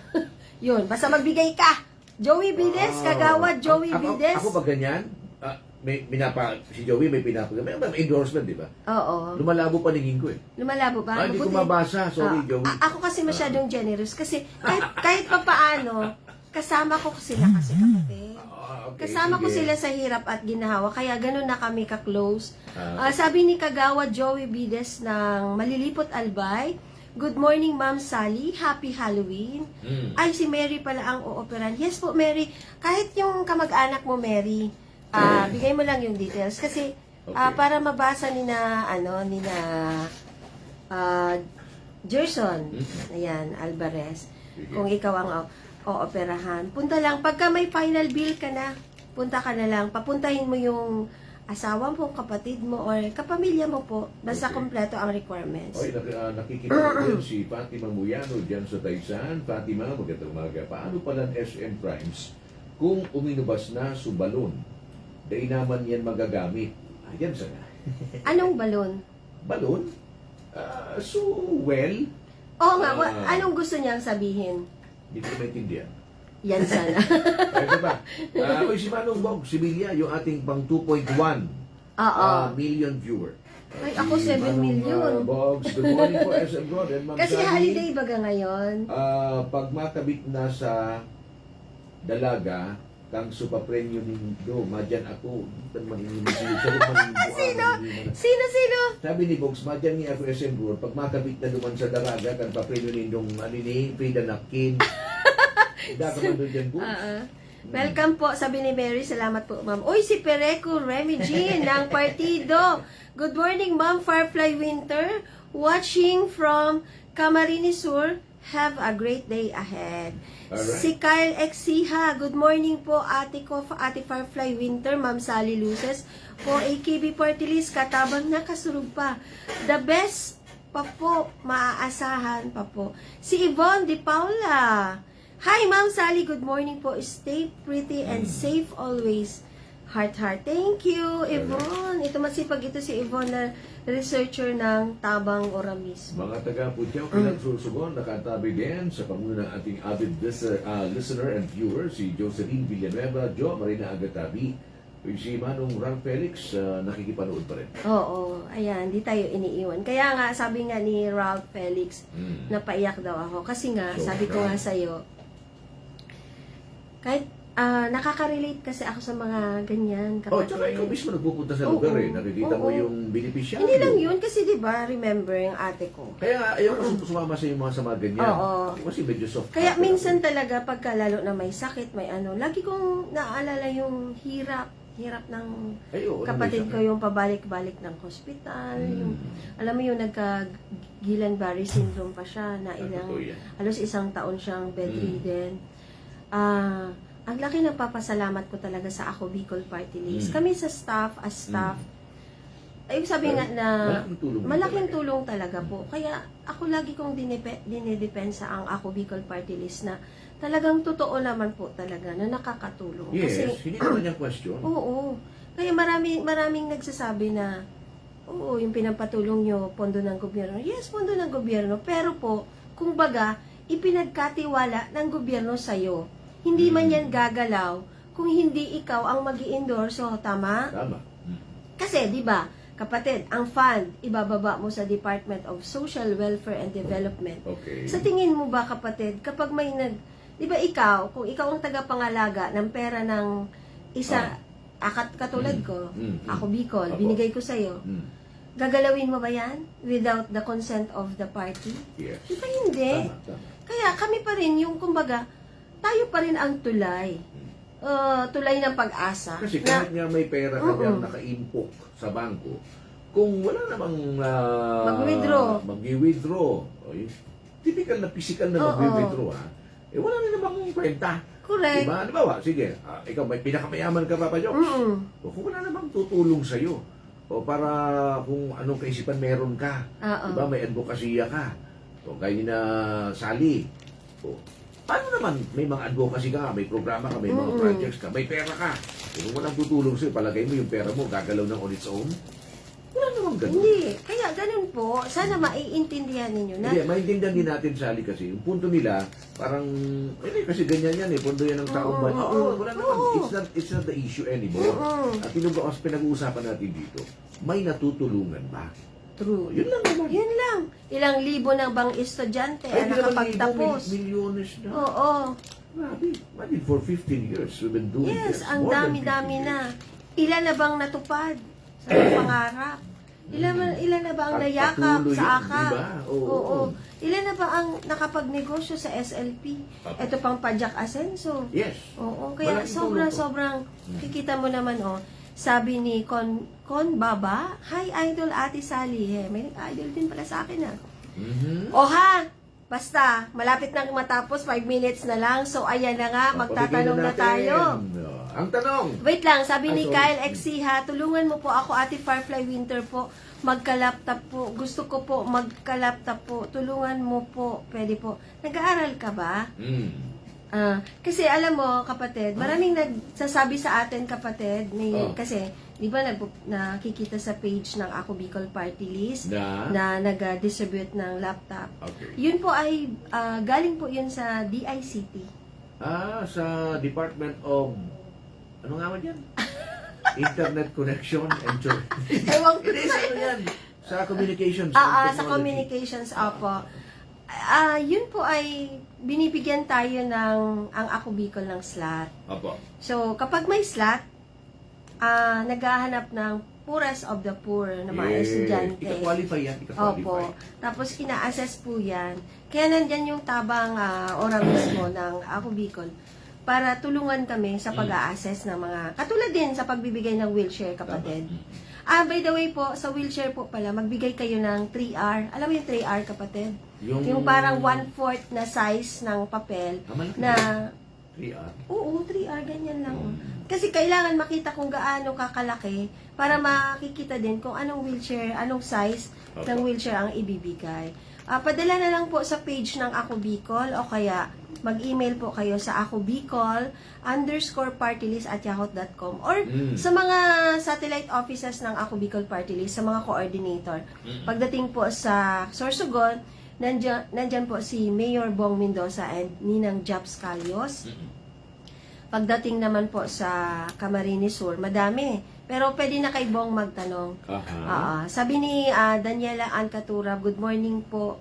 Yun, basta magbigay ka. Joey Bides, kagawad Joey Bides. Ako ba ganyan? Si Joey may may endorsement, di ba? Oo. Lumalabo paningin ko eh. Lumalabo ba? Hindi ko Mabuti. mabasa. Sorry, Joey. Ako kasi masyadong generous kasi kahit pa paano, kasama ko sila kasi kapatid. Okay, Kasama ko sige. sila sa hirap at ginhawa, kaya ganun na kami ka-close. Sabi ni Kagawa Joey Bides ng Malilipot Albay, good morning Ma'am Sally, happy Halloween. Ay, si Mary pala ang ooperan. Yes po, Mary. Kahit yung kamag-anak mo, Mary, bigay mo lang yung details. Kasi, Okay. para mabasa ni na Gerson, ayan, Alvarez, Sige. kung ikaw ang ooperahan. Punta lang, pagka may final bill ka na, punta ka na lang, papuntahin mo yung asawa mo, kapatid mo, or kapamilya mo po, basta Okay. kompleto ang requirements. Okay, nakikita ko din si Fatima Muyano dyan sa Taysan. Fatima, magandang umaga. Paano pala ang SM Primes kung uminubas na subalon? Dahil naman yan magagamit. Ayan sana. Anong balon? Balon? Well, Oo nga, anong gusto niyang sabihin? hindi ko maintindihan. Yan sana. Ito ba? Si Manong Bog, si Milia, yung ating pang 2.1 Oo. million viewer. Ay, ako Si 7 Manong, million. Bogs, good morning po, SM Gordon. Ma'am Kasi Sally, holiday baga ngayon. pag makabit na sa dalaga, kang supapremyo nindo, madyan ako. Sino? Sabi ni Bogs, madyan ni ako SM Gordon, pag makabit na duman sa dalaga, kang papremyo nindong Frida Napkin. Daga man doon dyan, Bogs. Welcome po, sabi ni Mary. Salamat po, ma'am. Uy, si Pereco Remy Jean ng partido. Good morning, ma'am. Firefly Winter. Watching from Camarines Sur. Have a great day ahead. Alright. Si Kyle Exiha. Good morning po, ate ko, ate Firefly Winter, ma'am Sally Luces. Po, AKB Party List, katabang nakasurog pa. The best pa po, maaasahan pa po. Si Yvonne Di Paula. Hi, Ma'am Sally. Good morning po. Stay pretty and safe always. Heart. Thank you, Yvonne. Ito masipag ito si Yvonne na researcher ng Tabang Oramis. Mga taga-Putyaw, pinagsusugon, nakatabi din sa pangunan ng ating avid listener and viewer, si Jocelyn Villanueva, Jo Marina Agatabi, si Manong Ralph Felix, nakikipanood pa rin. Oo, ayan, di tayo iniiwan. Kaya nga, sabi nga ni Ralph Felix, napaiyak daw ako. Kasi nga, So, sabi ko nga sa'yo, kahit nakaka-relate kasi ako sa mga ganyan. Tsaka ikaw mismo nagpupunta sa lugar nakikita mo yung beneficiary. Hindi lang yun, kasi di ba remember yung ate ko. Kaya nga, ayaw ko sumama sa yung mga sama ganyan. Oo. Kasi medyo soft. Kaya hearted minsan ako. talaga, pagka lalo na may sakit, may lagi kong naaalala yung hirap ng Ay, oo, kapatid may ko, sakit. yung pabalik-balik ng hospital, yung, alam mo yung nagka-Guillain-Barré syndrome pa siya, na Totoo yan. halos 1 taon siyang bedridden. Ang laki ng papasalamat ko talaga sa Ako Bicol Party List. Kami sa staff, ay sabi nga na Malaking tulong tulong talaga po. Kaya ako lagi kong dinidepensa ang Ako Bicol Party List na talagang totoo naman po talaga na nakakatulong. Yes, Kasi, hindi naman yung question. oo. Kaya maraming nagsasabi na, oo, yung pinapatulong nyo, pondo ng gobyerno. Yes, pondo ng gobyerno. Pero po, kung baga, ipinagkatiwala ng gobyerno sa'yo. Hindi man yan gagalaw kung hindi ikaw ang mag-i-endorso, tama? Tama. Kasi, di ba, kapatid, ang fund, ibababa mo sa Department of Social Welfare and Development. Okay. Sa tingin mo ba, kapatid, kapag may di ba ikaw, kung ikaw ang tagapangalaga ng pera ng isa, katulad ko, Ako Bicol, Apo. binigay ko sa'yo, gagalawin mo ba yan without the consent of the party? Yes. Di ba hindi? Tama. Kaya kami pa rin yung, kumbaga, tayo pa rin ang tulay. Tulay ng pag-asa. Kasi kahit nga may pera ka dyan naka-impok sa bangko, kung wala namang mag-withdraw, typical na physical na mag-withdraw, wala na namang kwenta. Correct. Diba? Halimbawa, sige, ikaw may pinakamayaman ka, Papa Jokes. O kung wala namang tutulong sa'yo, o para kung anong kaisipan meron ka, diba? May advokasya ka, o kaya ni na Sally, o paano naman may mga advocacy ka, may programa ka, may mga projects ka, may pera ka. Kung walang tutulong sa'yo, palagay mo yung pera mo gagalaw ng on its own? Wala namang ganun. Hindi. Kaya ganun po, sana maiintindihan ninyo na. Hindi, maintindihan din natin, Sally, kasi yung punto nila, parang, kasi ganyan yan punto yan ng taong bayan. Wala naman. It's not the issue anymore. At yung pinag-uusapan natin dito, may natutulungan ba? True. Yun lang naman. Yun lang. Ilang libo ng bang estudyante ang Ay, nakapagtapos. Milyones na. Oo. Grabe. Imagine, for 15 years, we've been doing Yes, this. ang More than 15 dami-dami years. na. Ilan na bang natupad sa mga pangarap? Ilan na ba ang At nayakap patuloy sa yun, akap? diba? Oo. Ilan na ba ang nakapagnegosyo sa SLP? Ito pang Pajak Asenso. Yes. Oo, kaya Malaking tulong to. sobrang kikita mo naman, sabi ni Con Baba, hi Idol Ate Sally. May idol din pala sa akin basta, malapit nang matapos, 5 minutes na lang. So, ayan na nga, magtatanong na tayo. Ang tanong. Wait lang, sabi ni sorry. Kyle Exiha, tulungan mo po ako, Ate Firefly Winter po, magka-laptop po. Gusto ko po magka-laptop po. Tulungan mo po, pwede po. Nag-aaral ka ba? Kasi alam mo, kapatid, maraming nagsasabi sa atin, kapatid, kasi, di ba, nakikita sa page ng Ako Bicol Party List na nag-distribute ng laptop. Okay. Yun po ay, galing po yun sa DICT. Sa Department of, ano nga man yan? Internet Connection and Ewan ko It is, yan? Sa communications. sa technology. communications, opo. Yun po ay binibigyan tayo ng ang Ako Bicol ng slot. Opo. So, kapag may slot, naghahanap ng poorest of the poor na mga estudyante. Ika-qualify yan. Opo. Tapos, ina-assess po yan. Kaya nandyan yung tabang ora mismo ng Ako Bicol para tulungan kami sa pag-a-assess ng mga, katulad din sa pagbibigay ng wheelchair, kapatid. By the way po, sa wheelchair po pala, magbigay kayo ng 3R. Alam mo yung 3R, kapatid? Yung parang 1/4 na size ng papel na 3R? Oo, 3R, ganyan lang. Kasi kailangan makita kung gaano kakalaki para makikita din kung anong wheelchair, anong size ng wheelchair ang ibibigay. Padala na lang po sa page ng Ako Bicol o kaya mag-email po kayo sa akobicol_partylist@yahoo.com or sa mga satellite offices ng Ako Bicol Party List, sa mga coordinator. Pagdating po sa Sorsogon, nandyan po si Mayor Bong Mendoza and Ninang Japs Calios. Pagdating naman po sa Camarines Sur, madami. Pero pwede na kay Bong magtanong. Sabi ni Daniela Ancatura, good morning po,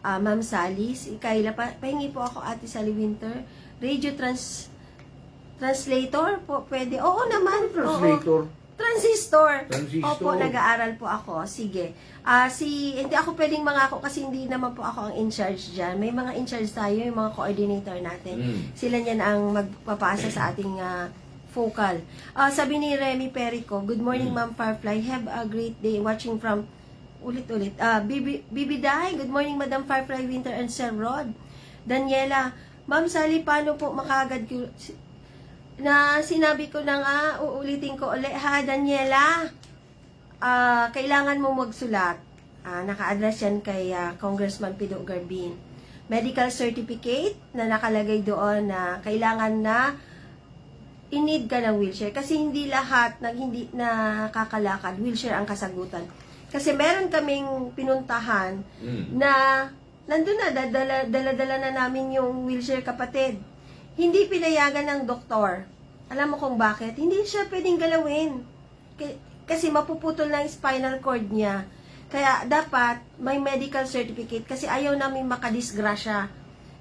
Ma'am Sally. Kayla, pahingi po ako, Ate Sally Winter. Radio translator po, pwede. Oo naman. Translator? Transistor. Transistor. Opo, nag-aaral po ako. Sige. Hindi ako pwedeng mangako kasi hindi naman po ako ang in-charge dyan. May mga in-charge tayo, yung mga coordinator natin. Sila niyan ang magpapasa sa ating focal. Sabi ni Remy Perico, good morning Ma'am Firefly. Have a great day watching from ulit-ulit. Bibi Day, good morning Madam Firefly Winter and Sir Rod. Daniela, Ma'am Sally, paano po makagad na sinabi ko na nga, uulitin ko ulit ha, Daniela. Kailangan mo magsulat. Naka-address yan kay Congressman Pido Garbin. Medical certificate na nakalagay doon na kailangan na in-need ka ng wheelchair. Kasi hindi lahat ng hindi nakakalakad, wheelchair ang kasagutan. Kasi meron kaming pinuntahan na nandun na, dala-dala na namin yung wheelchair, kapatid. Hindi pinayagan ng doktor. Alam mo kung bakit? Hindi siya pwedeng galawin. Kasi mapuputol na yung spinal cord niya. Kaya dapat may medical certificate kasi ayaw namin makadisgrasya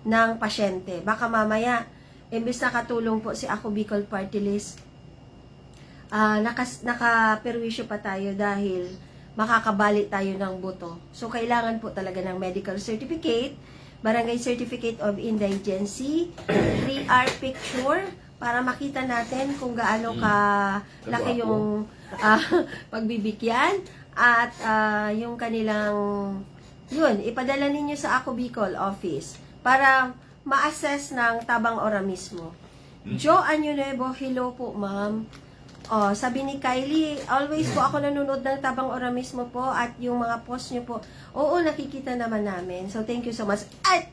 ng pasyente. Baka mamaya, imbes nakatulong po si Ako Bicol Party List, nakaperwisyo pa tayo dahil makakabali tayo ng buto. So, kailangan po talaga ng medical certificate, barangay certificate of indigency, 3R picture, para makita natin kung gaano ka laki yung pagbibigyan at yung kanilang yun, ipadala ninyo sa Ako Bicol office para ma-assess ng tabang ora mismo. Jo Anyunuevo, hello po ma'am. Sabi ni Kylie, always po ako nanonood ng tabang ora mismo po at yung mga post nyo po, oo, nakikita naman namin. So, thank you so much. At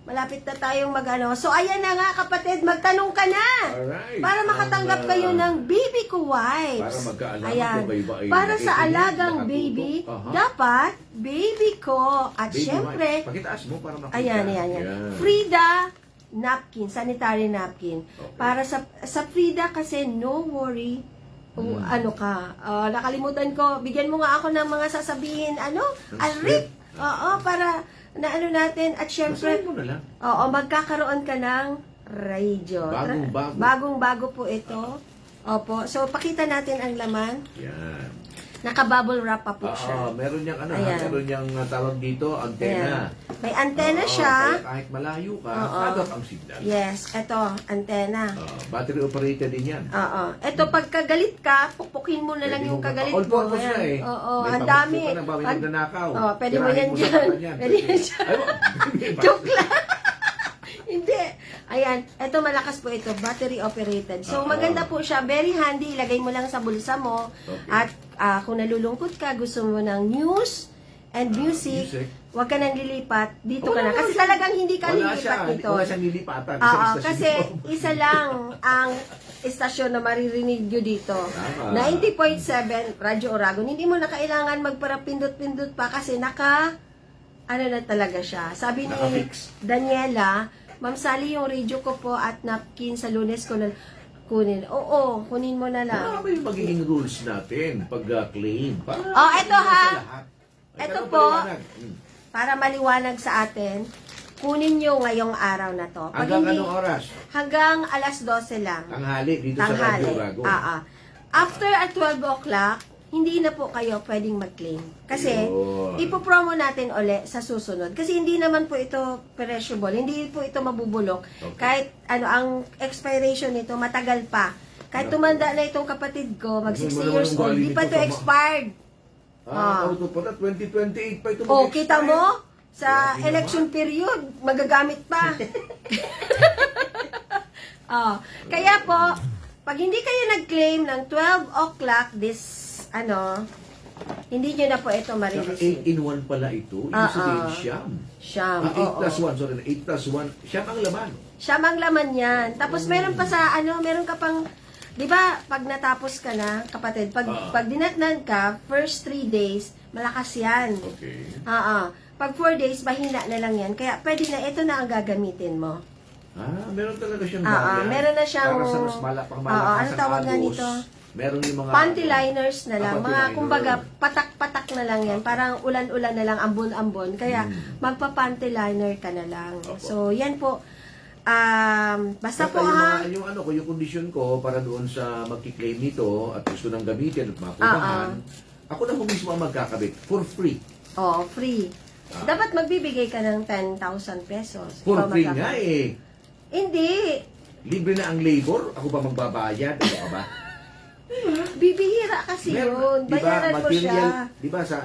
malapit na tayong mag-ano. So, ayan na nga kapatid, magtanong ka na. Alright. Para makatanggap kayo ng baby ko wipes. Para magkaalaman Ayan. kung kayo ba ay Para sa nakikinig, alagang nakatutok. baby, Aha. dapat baby ko. At Baby syempre, wipes. Pakitaas mo para makita. ayan. Frida napkin, sanitary napkin. Okay. Para sa Frida kasi no worry. Ano ka, nakalimutan ko, bigyan mo nga ako ng mga sasabihin, alrik. Oo, para na ano natin, at syempre, Basahin mo na lang. oo, magkakaroon ka ng radio. Bagong-bago. Bagong-bago po ito. Opo, so pakita natin ang laman. Yan. Naka-bubble wrap pa po siya. Meron niyang Ayan. meron niyang tawag dito, antena. Ayan. May antena Oo, siya. Kaya kahit malayo ka, Oo. agap ang signal. Yes, eto, antena. Battery operated din yan. Oo. Ito, pag kagalit ka, pupukin mo na lang Pwede yung mo kagalit all mo. purpose Ayan. na eh. Oo, May ang pamukso dami. ka na ba, may Pag- nagnanakaw? Oo, pwede mo Tirahin yan sa dyan. kanya. Pwede yan dyan. Ay, Joke lang. Hindi. Ayan, ito malakas po ito, battery operated. So, Oo. maganda po siya, very handy. Ilagay mo lang sa bulsa mo. Okay. At kung nalulungkot ka, gusto mo ng news and music, music. huwag ka nang lilipat. Dito ka Wala na. Kasi siya. talagang hindi ka lilipat dito. Wala siyang nilipatan. Oo, Isang istasyon kasi mo. isa lang ang istasyon na maririnig nyo dito. Tama. 90.7 Radyo Oragon. Hindi mo na kailangan magparapindot-pindot pa kasi ano na talaga siya. Sabi ni Nakafix. Daniela, Ma'am Sally, yung radio ko po at napkin sa Lunes ko na kunin. Oo, kunin mo na lang. Ano ba yung magiging rules natin pag-claim? Eto ha. Eto po. Hmm. Para maliwanag sa atin, kunin nyo ngayong araw na to. Pag Hanggang hindi, anong oras? hanggang alas 12 lang. Tanghali dito sa Tanghali. Radyo Rago. After at 12 o'clock, hindi na po kayo pwedeng mag-claim. Kasi, Yun. ipopromo natin uli sa susunod. Kasi hindi naman po ito perishable. Hindi po ito mabubulok. Okay. Kahit, ang expiration nito, matagal pa. Kahit tumanda na itong kapatid ko, mag 60 Wala years namang old, di pa ito valid ito, expired. Ano to pala? 2028 pa ito Oh, mag-expire. kita mo? Sa Grabe election period, magagamit pa. Kaya po, pag hindi kayo nag-claim ng 12 o'clock hindi nyo na po ito Saka marireceive. 8-in-1 pala ito. Ibig sabihin siyam. Siyam, 8 oo. plus 1, sorry, 8 plus 1. Siyam ang laman. Siyam ang laman yan. Tapos meron pa sa, meron ka pang, di ba, pag natapos ka na, kapatid, pag dinatnan ka, first 3 days, malakas yan. Okay. Pag 4 days, mahina na lang yan. Kaya pwede na, ito na ang gagamitin mo. Meron talaga siyang meron na siyang, para sa mas malakas ano tawag nga nito? Meron yung mga Panty liners na lang. panty Mga, liner. kumbaga, patak-patak na lang yan. Parang ulan-ulan na lang, ambon-ambon. Kaya, magpa-panty liner ka na lang. Opo. So, yan po. Basta po yung yung kondisyon ko para doon sa magki-claim nito at gusto nang gamitin at makupahan, ako na po mismo ang magkakabit for free. Free. Dapat magbibigay ka ng 10,000 pesos. For Ikaw free magkaka- nga eh. Hindi. Libre na ang labor, ako pa magbabayad. Ano ka ba? Bibihira kasi yun. Bayaran mo siya. Di ba sa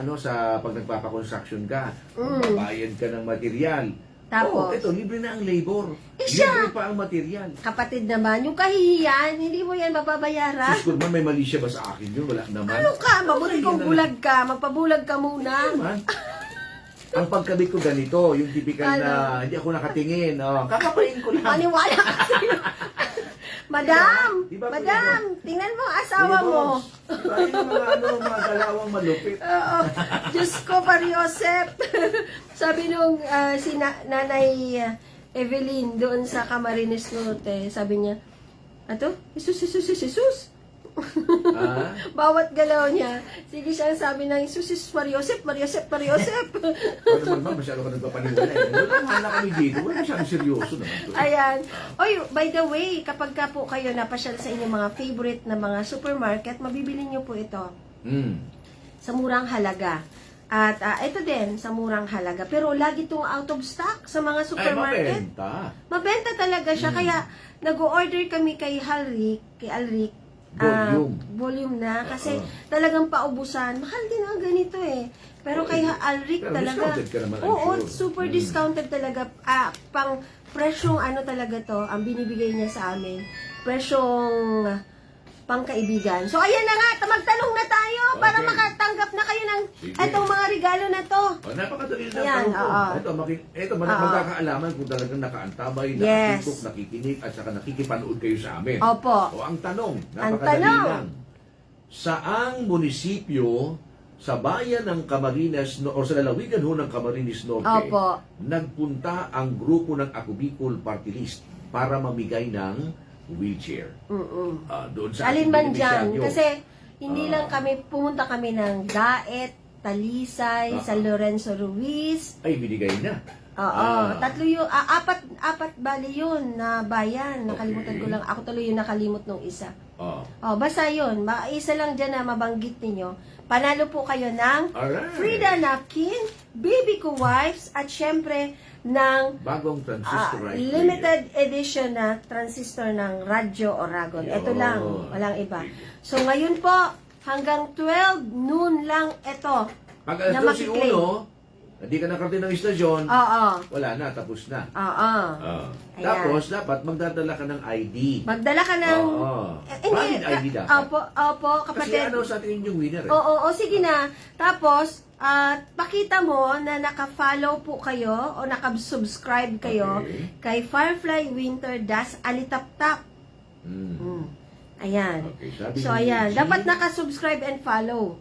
pag nagpapa-construction ka, magbabayad ka ng material. Tapos? Ito, libre na ang labor. Siya! Libre pa ang material. Kapatid naman, yung kahihiyan, hindi mo yan mababayaran. Sus, man, may mali siya ba sa akin yun? Wala naman. Ano ka? Mabuti kung bulag ka. Magpabulag ka muna. Naman. Ang pagkabit ko ganito, yung typical na hindi ako nakatingin. Kakapain ko lang. Maniwala ka sa'yo. Madam! Diba, Madam! Tingnan mo ang asawa mo. Diba, yung mga galawang malupit. Oo. Diyos ko, Pariosep. Sabi nung si Nanay Evelyn doon sa Camarines Norte, sabi niya, Jesus. Bawat galaw niya, sige siya ang sabi ng Jesus, Mariosep. Ano naman, masyado ka nagpapaniwala. Wala nga kami dito. Wala masyadong seryoso naman to. Ayan. Oy, by the way, kapag ka po kayo napasyal sa inyong mga favorite na mga supermarket, mabibili niyo po ito. sa murang halaga. At ito din, sa murang halaga. Pero lagi itong out of stock sa mga supermarket. mabenta. Mabenta talaga siya. Kaya nag-order kami kay Alric. Volume na. Kasi talagang paubusan. Mahal din ang ganito eh. Pero kay Alric pero talaga. discounted ka naman, I'm Oo, sure. super discounted talaga. Pang presyong ano talaga to, ang binibigay niya sa amin. Presyong pangkaibigan. So ayan na nga, magtanong na tayo para Okay. makatanggap na kayo ng Sige. etong mga regalo na to. Napakadali na Ayan, tanong ko. oo. Ito, Oo. magkakaalaman kung talagang nakaantabay, Yes. nakatutok, nakikinig, at saka nakikipanood kayo sa amin. Opo. O ang tanong, Ang napakadali tanong. lang. Saang munisipyo sa bayan ng Camarines o sa lalawigan ho ng Camarines Norte Opo. nagpunta ang grupo ng Ako Bicol Party List para mamigay ng wheelchair? Doon sa Alin ating man dyan. beneficiaryo. Kasi hindi lang pumunta kami ng Daet, Talisay, San Lorenzo Ruiz. Ay, binigay na. Oo, tatlo yung, apat bali yun na bayan. Nakalimutan ko lang. Ako tuloy yung nakalimot nung isa. Basta yun. Isa lang dyan na mabanggit ninyo. Panalo po kayo ng Alright. Frida Napkin, Baby Ko Wipes, at syempre ng Bagong transistor right limited edition na transistor ng Radyo Oragon. Ito Yun. lang, walang iba. So ngayon po, hanggang 12 noon lang ito. Pag na alas 12 makiklaim. hindi ka nakarating ng istasyon, Oo. wala na, tapos na. Oo. Ayan. Tapos, dapat magdadala ka ng ID. Magdala ka ng... Valid ID dapat. Opo, Kasi kapatid. ano sa atin yung winner eh. Oo, sige na. Tapos, pakita mo na naka-follow po kayo o naka-subscribe kayo Okay. kay Firefly Winter Das Alitaptap. Ayan. Okay, sabi So, ni ayan. Jean, Dapat naka-subscribe and follow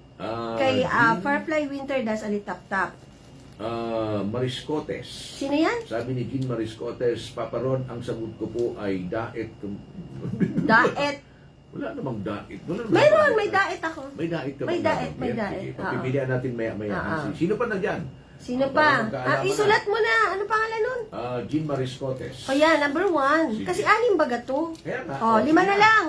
kay Firefly Winter Das Alitaptap. Mariscotes. Sino yan? Sabi ni Jean Mariscotes, Paparon, ang sagot ko po ay daet. Daet. Wala namang daet. Wala namang Meron, daet. may daet ako. May daet ka ba? May daet, may Sige, daet. pagpipilian natin maya-maya. Sino pa nandyan? Sino Para pa? magkaalaman Isulat mo na. Ano pangalan nun? Jean Mariscotes. O yan, number 1. Sige. Kasi 6 ba to? Kaya nga. 5 na lang.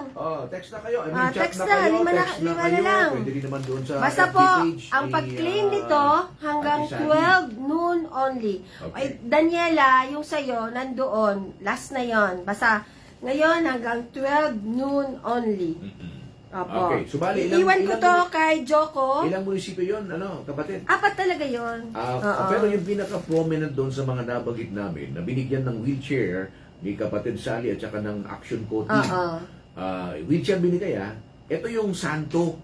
Text na kayo. Chat text na na, kayo. 5 Text na 5 kayo. na lang. Pwede rin naman doon sa Basta FB po, page ang ni, pag-claim nito hanggang Ate Sally. 12 noon only. Okay. Ay, Daniela, yung sa'yo, nandoon. Last na yon. Basta, ngayon hanggang 12 noon only. Opo. Okay, so bali, Iiwan ko to kay Joko. Ilang munisipyo yun, kapatid? 4 talaga yon. Oo. Pero yung pinaka-prominent doon sa mga nabagit namin, na binigyan ng wheelchair ni kapatid Sally at saka ng Action Co team. Oo. Wheelchair binigay ito yung santo.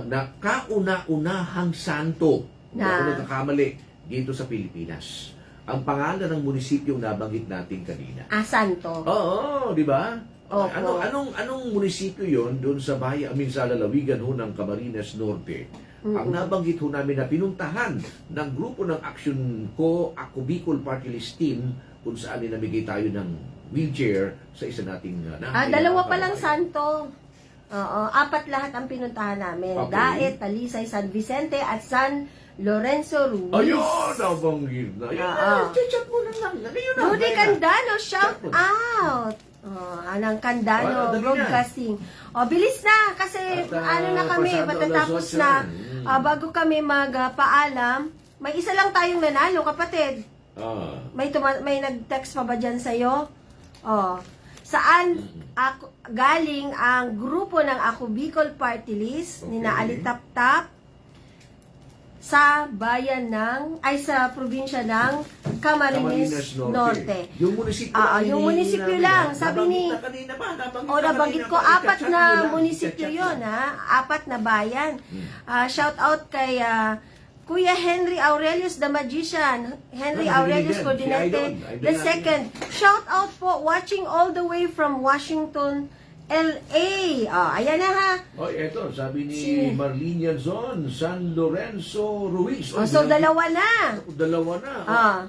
Na kauna-unahang santo. Na kung nagkakamali dito sa Pilipinas. Ang pangalan ng munisipyo nabanggit natin kanina. Santo. Oo, di ba? Opo. Anong munisipyo yon doon sa bayan, sa lalawigan ho ng Camarines Norte? Ang nabanggit ho namin na pinuntahan ng grupo ng Action Co, Ako Bicol Party List Team, kung saan namigay tayo ng wheelchair sa isa nating Dalawa pa lang santo. Oo, 4 lahat ang pinuntahan namin. Okay. Daet, Talisay, San Vicente, at San Lorenzo Ruiz. Ayun, nabanggit na. Ayun, chat mo lang. Ayun na. Rudy ayun na. Candano, shout out! Anang Candano Dali na. Broadcasting. Bilis na kasi At, na kami, pasado matatapos alas 8 na. na. Bago kami magpaalam, may isa lang tayong nanalo, kapatid. May nag-text pa ba dyan sa'yo? Saan galing ang grupo ng Ako Bicol Party List ni na Okay. Alitaptap sa bayan sa probinsya ng Camarines Norte. Yung munisipyo Yung munisipyo lang. Sabi ni... Nabanggit na kanina O, nabanggit ko, 4 na munisipyo yun, 4 na bayan. Shout out kay Kuya Henry Aurelius, the Magician. Henry Aurelius Coordinate the second. Shout out po, watching all the way from Washington, LA. Ayan na ha. Eto, sabi ni Si- Marlene Yanzon, San Lorenzo Ruiz. So, dalawa na. Dalawa na.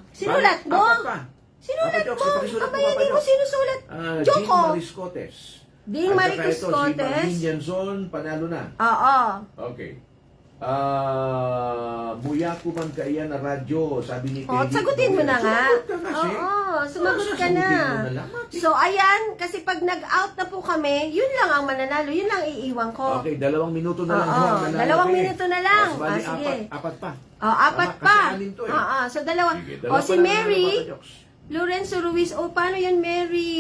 Sinulat mo? Apat pa. Sinulat Papa mo? Jokes, pakisulat Aba, mo, hindi Papa mo Jokes. sinusulat. Jean Joko. Mariscotes. Ding At saka Mariscotes. ito, si Marlene Yanzon, panalo na. Oo. Okay. Muya ko man kaya na radyo, sabi ni Oh, Teddy. sagutin mo na nga. Sumagot ka kasi. Oo, sumagot ka Sasagutin na. mo na lang, Mati. So, ayan, kasi pag nag-out na po kami, yun lang ang mananalo, yun lang iiwan ko. Okay, 2 minuto na lang. Oo, ho ang nanalo, 2 eh. minuto na lang. Oh, bali, Sige. apat pa. Oh, 4 Tama, pa. kasi anin to, eh. Oo, so 2. Sige, O, dalawa si pa lang Mary, nanalo, Papa Jokes. Lorenzo Ruiz, paano yun, Mary?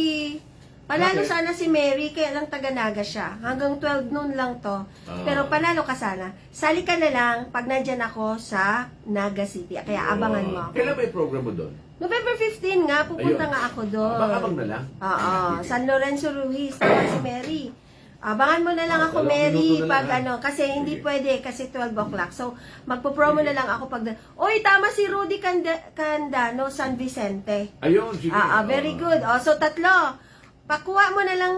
Panalo Bakit? sana si Mary, kaya lang taga-Naga siya. Hanggang 12 noon lang to. Pero panalo ka sana. Sali ka na lang pag nandyan ako sa Naga City. Kaya abangan mo ako. Kailan ba yung program mo doon? November 15 nga, pupunta Ayun. nga ako doon. Abang na lang. Oo, San Lorenzo Ruiz, tama si Mary. Abangan mo na lang ako, 2 Mary, minuto na pag lang, ha? kasi hindi Sige. pwede, kasi 12 o'clock. So, magpo-promo Sige. na lang ako pag... Uy, tama si Rudy Candano, San Vicente. Ayun, sige. Very good. So, 3. Pakuha mo na lang,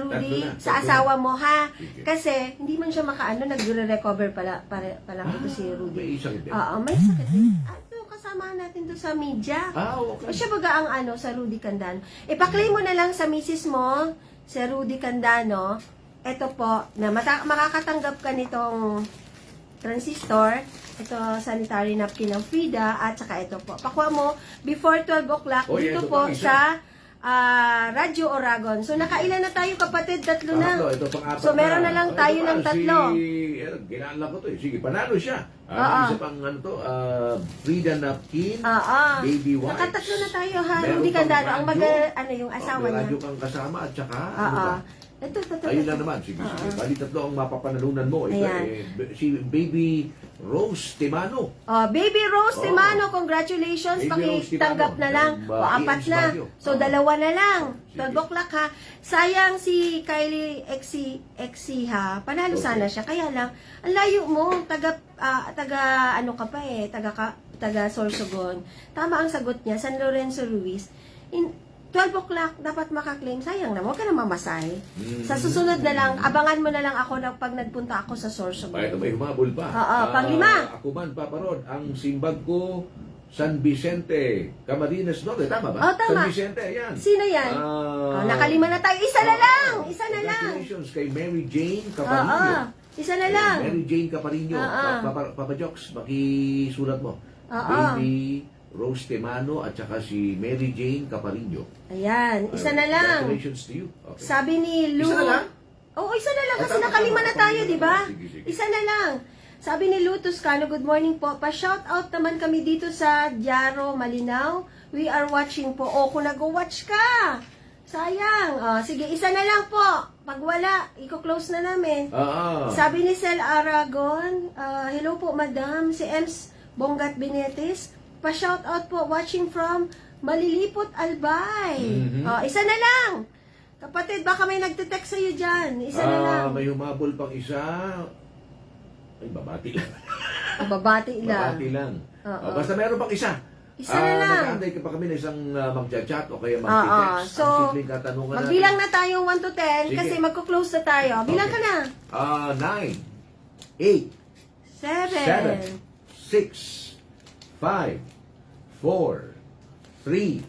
Rudy, 3 na, sa 3 asawa mo, ha? Sige. Kasi, hindi man siya makaano, nagre-recover pala ito si Rudy. May isang din. May sakit. Ano, kasama natin to sa media. O Okay. siya baga ang sa Rudy Candano. Ipaklay mo na lang sa misis mo, sa Rudy Candano. Ito po, na makakatanggap ka nitong transistor. Ito, sanitary napkin ng Frida. At saka ito po. Pakuha mo before 12 o'clock Oh, yeah, dito ito po pang isa. sa Radyo Oragon. So, nakailan na tayo, kapatid? 3 na. Ito pang-apat So, meron na lang tayo ng 3. Ginala ko to eh. Sige, panalo siya. Oo. Isa pang ano to, Frida Napkin, Oo. Baby Wipes. Nakatatlo na tayo, ha? Meron Rudy pang Candano. Ang radyo. yung asawa May niya. radyo kang kasama at saka, ano Oo. ba? Ito. Ayun lang naman, sige. Bali 3 ang mapapanalunan mo. Ito, Ayan. si Baby Rose Timano. Baby Rose Oh. Timano, congratulations. Baby Rose Pakitanggap Timano. na lang. Ng, 4 EMS na. Baguio. So, Oh. 2 na lang. Sige. 12 o'clock, ha. Sayang si Kylie Exi, ha. Panalo Okay. sana siya. Kaya lang, ang layo mo. Taga ano ka pa eh. Taga Sorsogon. Tama ang sagot niya. San Lorenzo Ruiz. 12 o'clock, dapat makaklaim. Sayang na, huwag ka na mamasahe. Sa susunod na lang, abangan mo na lang ako pag nagpunta ako sa Sorsogon. Ito may humabol pa. Oo, pang-5. Ako man, Papa Rod, ang simbag ko, San Vicente, Camarines Norte. Tama ba? Oh, tama. San Vicente, ayan. Sino yan? Nakalima na tayo. Isa na lang! Isa na lang! Congratulations kay Mary Jane Oo. Caparillo. Isa na lang. Mary Jane Caparillo. Oo. Papa Jokes, makisulat mo. Oo. Baby Rose Temano at saka si Mary Jane Caparillo. Ayan, isa na lang. Congratulations to you. Okay. Sabi ni Lu... Isa na lang? Oo, isa na lang kasi Tama, nakalima tama, na tayo, tama. di ba? Sige, sige. Isa na lang. Sabi ni Lu Toscano, good morning po. Pa-shout out naman kami dito sa Diaro, Malinaw. We are watching po. Kung nag-watch ka. Sayang. Sige, isa na lang po. Pag wala, i-close na namin. Sabi ni Sel Aragon, hello po madam, si Ems Bongat Benetes. Pa-shout out po, watching from Malilipot, Albay. Isa na lang. Kapatid, baka may nagte-text sa'yo dyan. Isa na lang. May humabol pang isa. Ay, babati lang. Babati lang. Babati lang. Oo. Basta meron pang isa. Isa na lang. Nag-aantay ka pa kami na isang magchat-chat o kaya Oo. mag-text. So, Ang simpleng katanungan magbilang natin. na tayo 1 to 10 Sige. kasi magko-close na tayo. Bilang ka na. 9, 8, 7, 6, 5, 4, 3,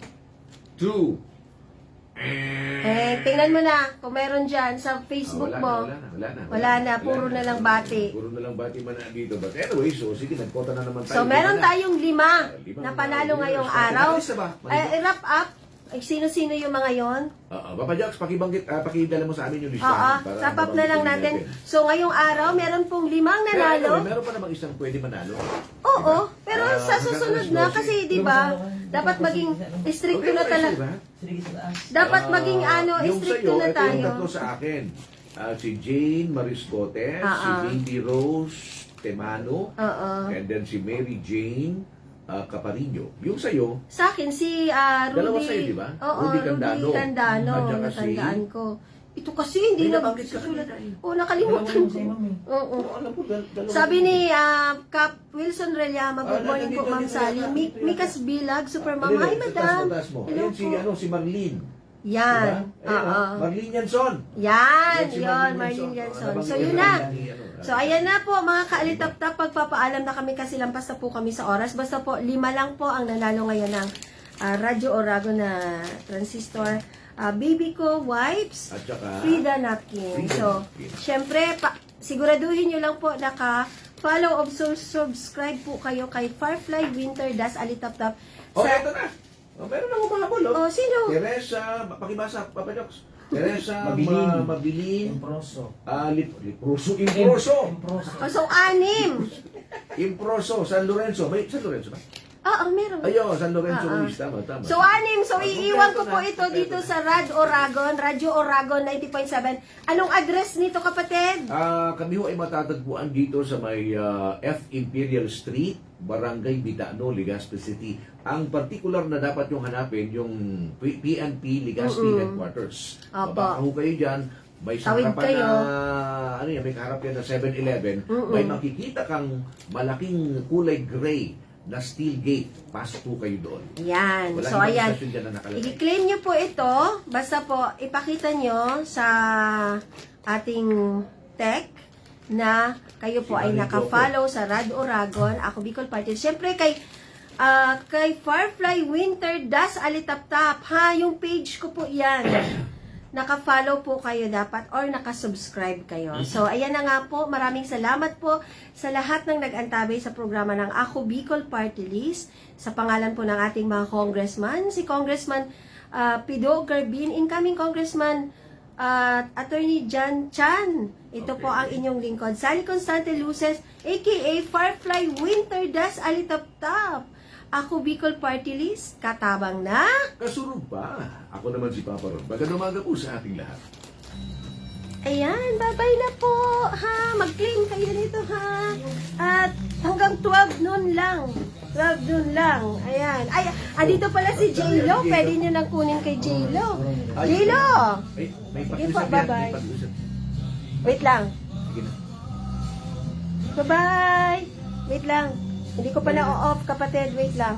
2, Tingnan mo na kung meron dyan sa Facebook mo. Wala na. Puro na lang bati. Puro na lang bati man na dito. But anyway, so sige, nagkota na naman tayo. So, meron Lima na. tayong 5 Lima na na panalo winners. ngayong Okay, araw. nakalis na ba? Maliban. I-wrap up. Sino-sino yung mga yon? Papa Jocks, pakidala mo sa amin yung Oo, listahan. wrap up na lang natin. So, ngayong araw, meron pong 5 nanalo. Meron pa namang isang pwede manalo. Oo, Diba? pero sa susunod na kasi 'di ba? Dapat maging stricto na talaga. Dapat maging stricto na tayo. Yung tatlo sa akin. Si Jane Mariscote, si Baby Rose Temano, and then si Mary Jane Caparillo. Yung sa'yo, Sa akin si Rudy. Dalawa sa'yo, di ba? Oo, Rudy Candano. Rudy Candano. At saka si- Natandaan ko. Ito kasi hindi May na nabanggit ka susulat. kanina eh. Oo, nakalimutan ko. Oo. alam ko, dalawa. Sabi ni Cap Wilson Relyama, good morning po, nandito, Ma'am nandito, Sally. nandito, Mikas Bilag, Super Ma'am. Hi, Sa Madam. taas mo. Hello Ayan po. si Marlene. Yan. Diba? Ayan, Marlene Yanson. Yan, Si yun, Marlene Yanson. So, yun na. So, ayan na po, mga kaalitap-tap, pagpapaalam na kami kasi lampas na po kami sa oras. Basta po, 5 lang po ang nanalo ngayon ng Radyo Oragon na transistor. Baby ko, wipes, At saka, Frida napkin. Frida So, napkin. syempre, siguraduhin nyo lang po follow o subscribe po kayo kay Firefly Winter Das Alitaptap. Oh, eto na. Oh, meron na humahabol, oh. Oh, sino? Teresa, pakibasa, Papa Joks. Teresa, Mabilin. Mabilin. Improso. Improso. Improso. Oh, so, 6. Improso, San Lorenzo. May San Lorenzo ba? Meron. Ayun, San Lorenzo Ah, ah. Ruiz. Tama. So, 6. So, iiwan ko po Kompleto ito na. dito sa Radio Oragon 90.7. Anong address nito, kapatid? Kami ho ay matatagpuan dito sa may F. Imperial Street, Barangay Bitano, Legazpi City. Ang particular na dapat yung hanapin, yung PNP Legazpi Headquarters. Opo. Mabaka ho kayo dyan. May Tawid sangkapan kayo. na, may kaharap yan na 7-Eleven. May makikita kang malaking kulay gray na steel gate. Pasok po kayo doon. Ayan. Wala So, ibang ayan. station dyan na nakalagay. I-claim nyo po ito. Basta po, ipakita nyo sa ating tech na kayo po Si ay Manny naka-follow sa Radio Oragon. Ako, Bicol Party. Siyempre, kay Firefly Winter Das Alitaptap. Yung page ko po yan. Naka-follow po kayo dapat or naka-subscribe kayo. So, ayan na nga po. Maraming salamat po sa lahat ng nag-antabay sa programa ng Ako Bicol Party List. Sa pangalan po ng ating mga congressman, si Congressman Pido Garbin, incoming Congressman Attorney John Chan. Ito po ang inyong lingkod. Sally Constante Luces, aka Firefly Winter Das Alitaptap. Ako Bicol Party List, katabang na. Kasunod pa. Ako naman si Papa Ron. Magandang umaga po sa ating lahat. Ayan, bye-bye na po, ha? Mag-claim kayo nito, ha? At hanggang 12 noon lang. 12 noon lang. Ayan. Ay, dito pala si J-Lo. Pwede nyo nang kunin kay J-Lo. J-Lo! May Sige po, pag-usap yan. bye-bye. May pag-usap. Wait lang. Sige na. Bye-bye! Wait lang. Hindi ko pa na-off, kapatid. Wait lang.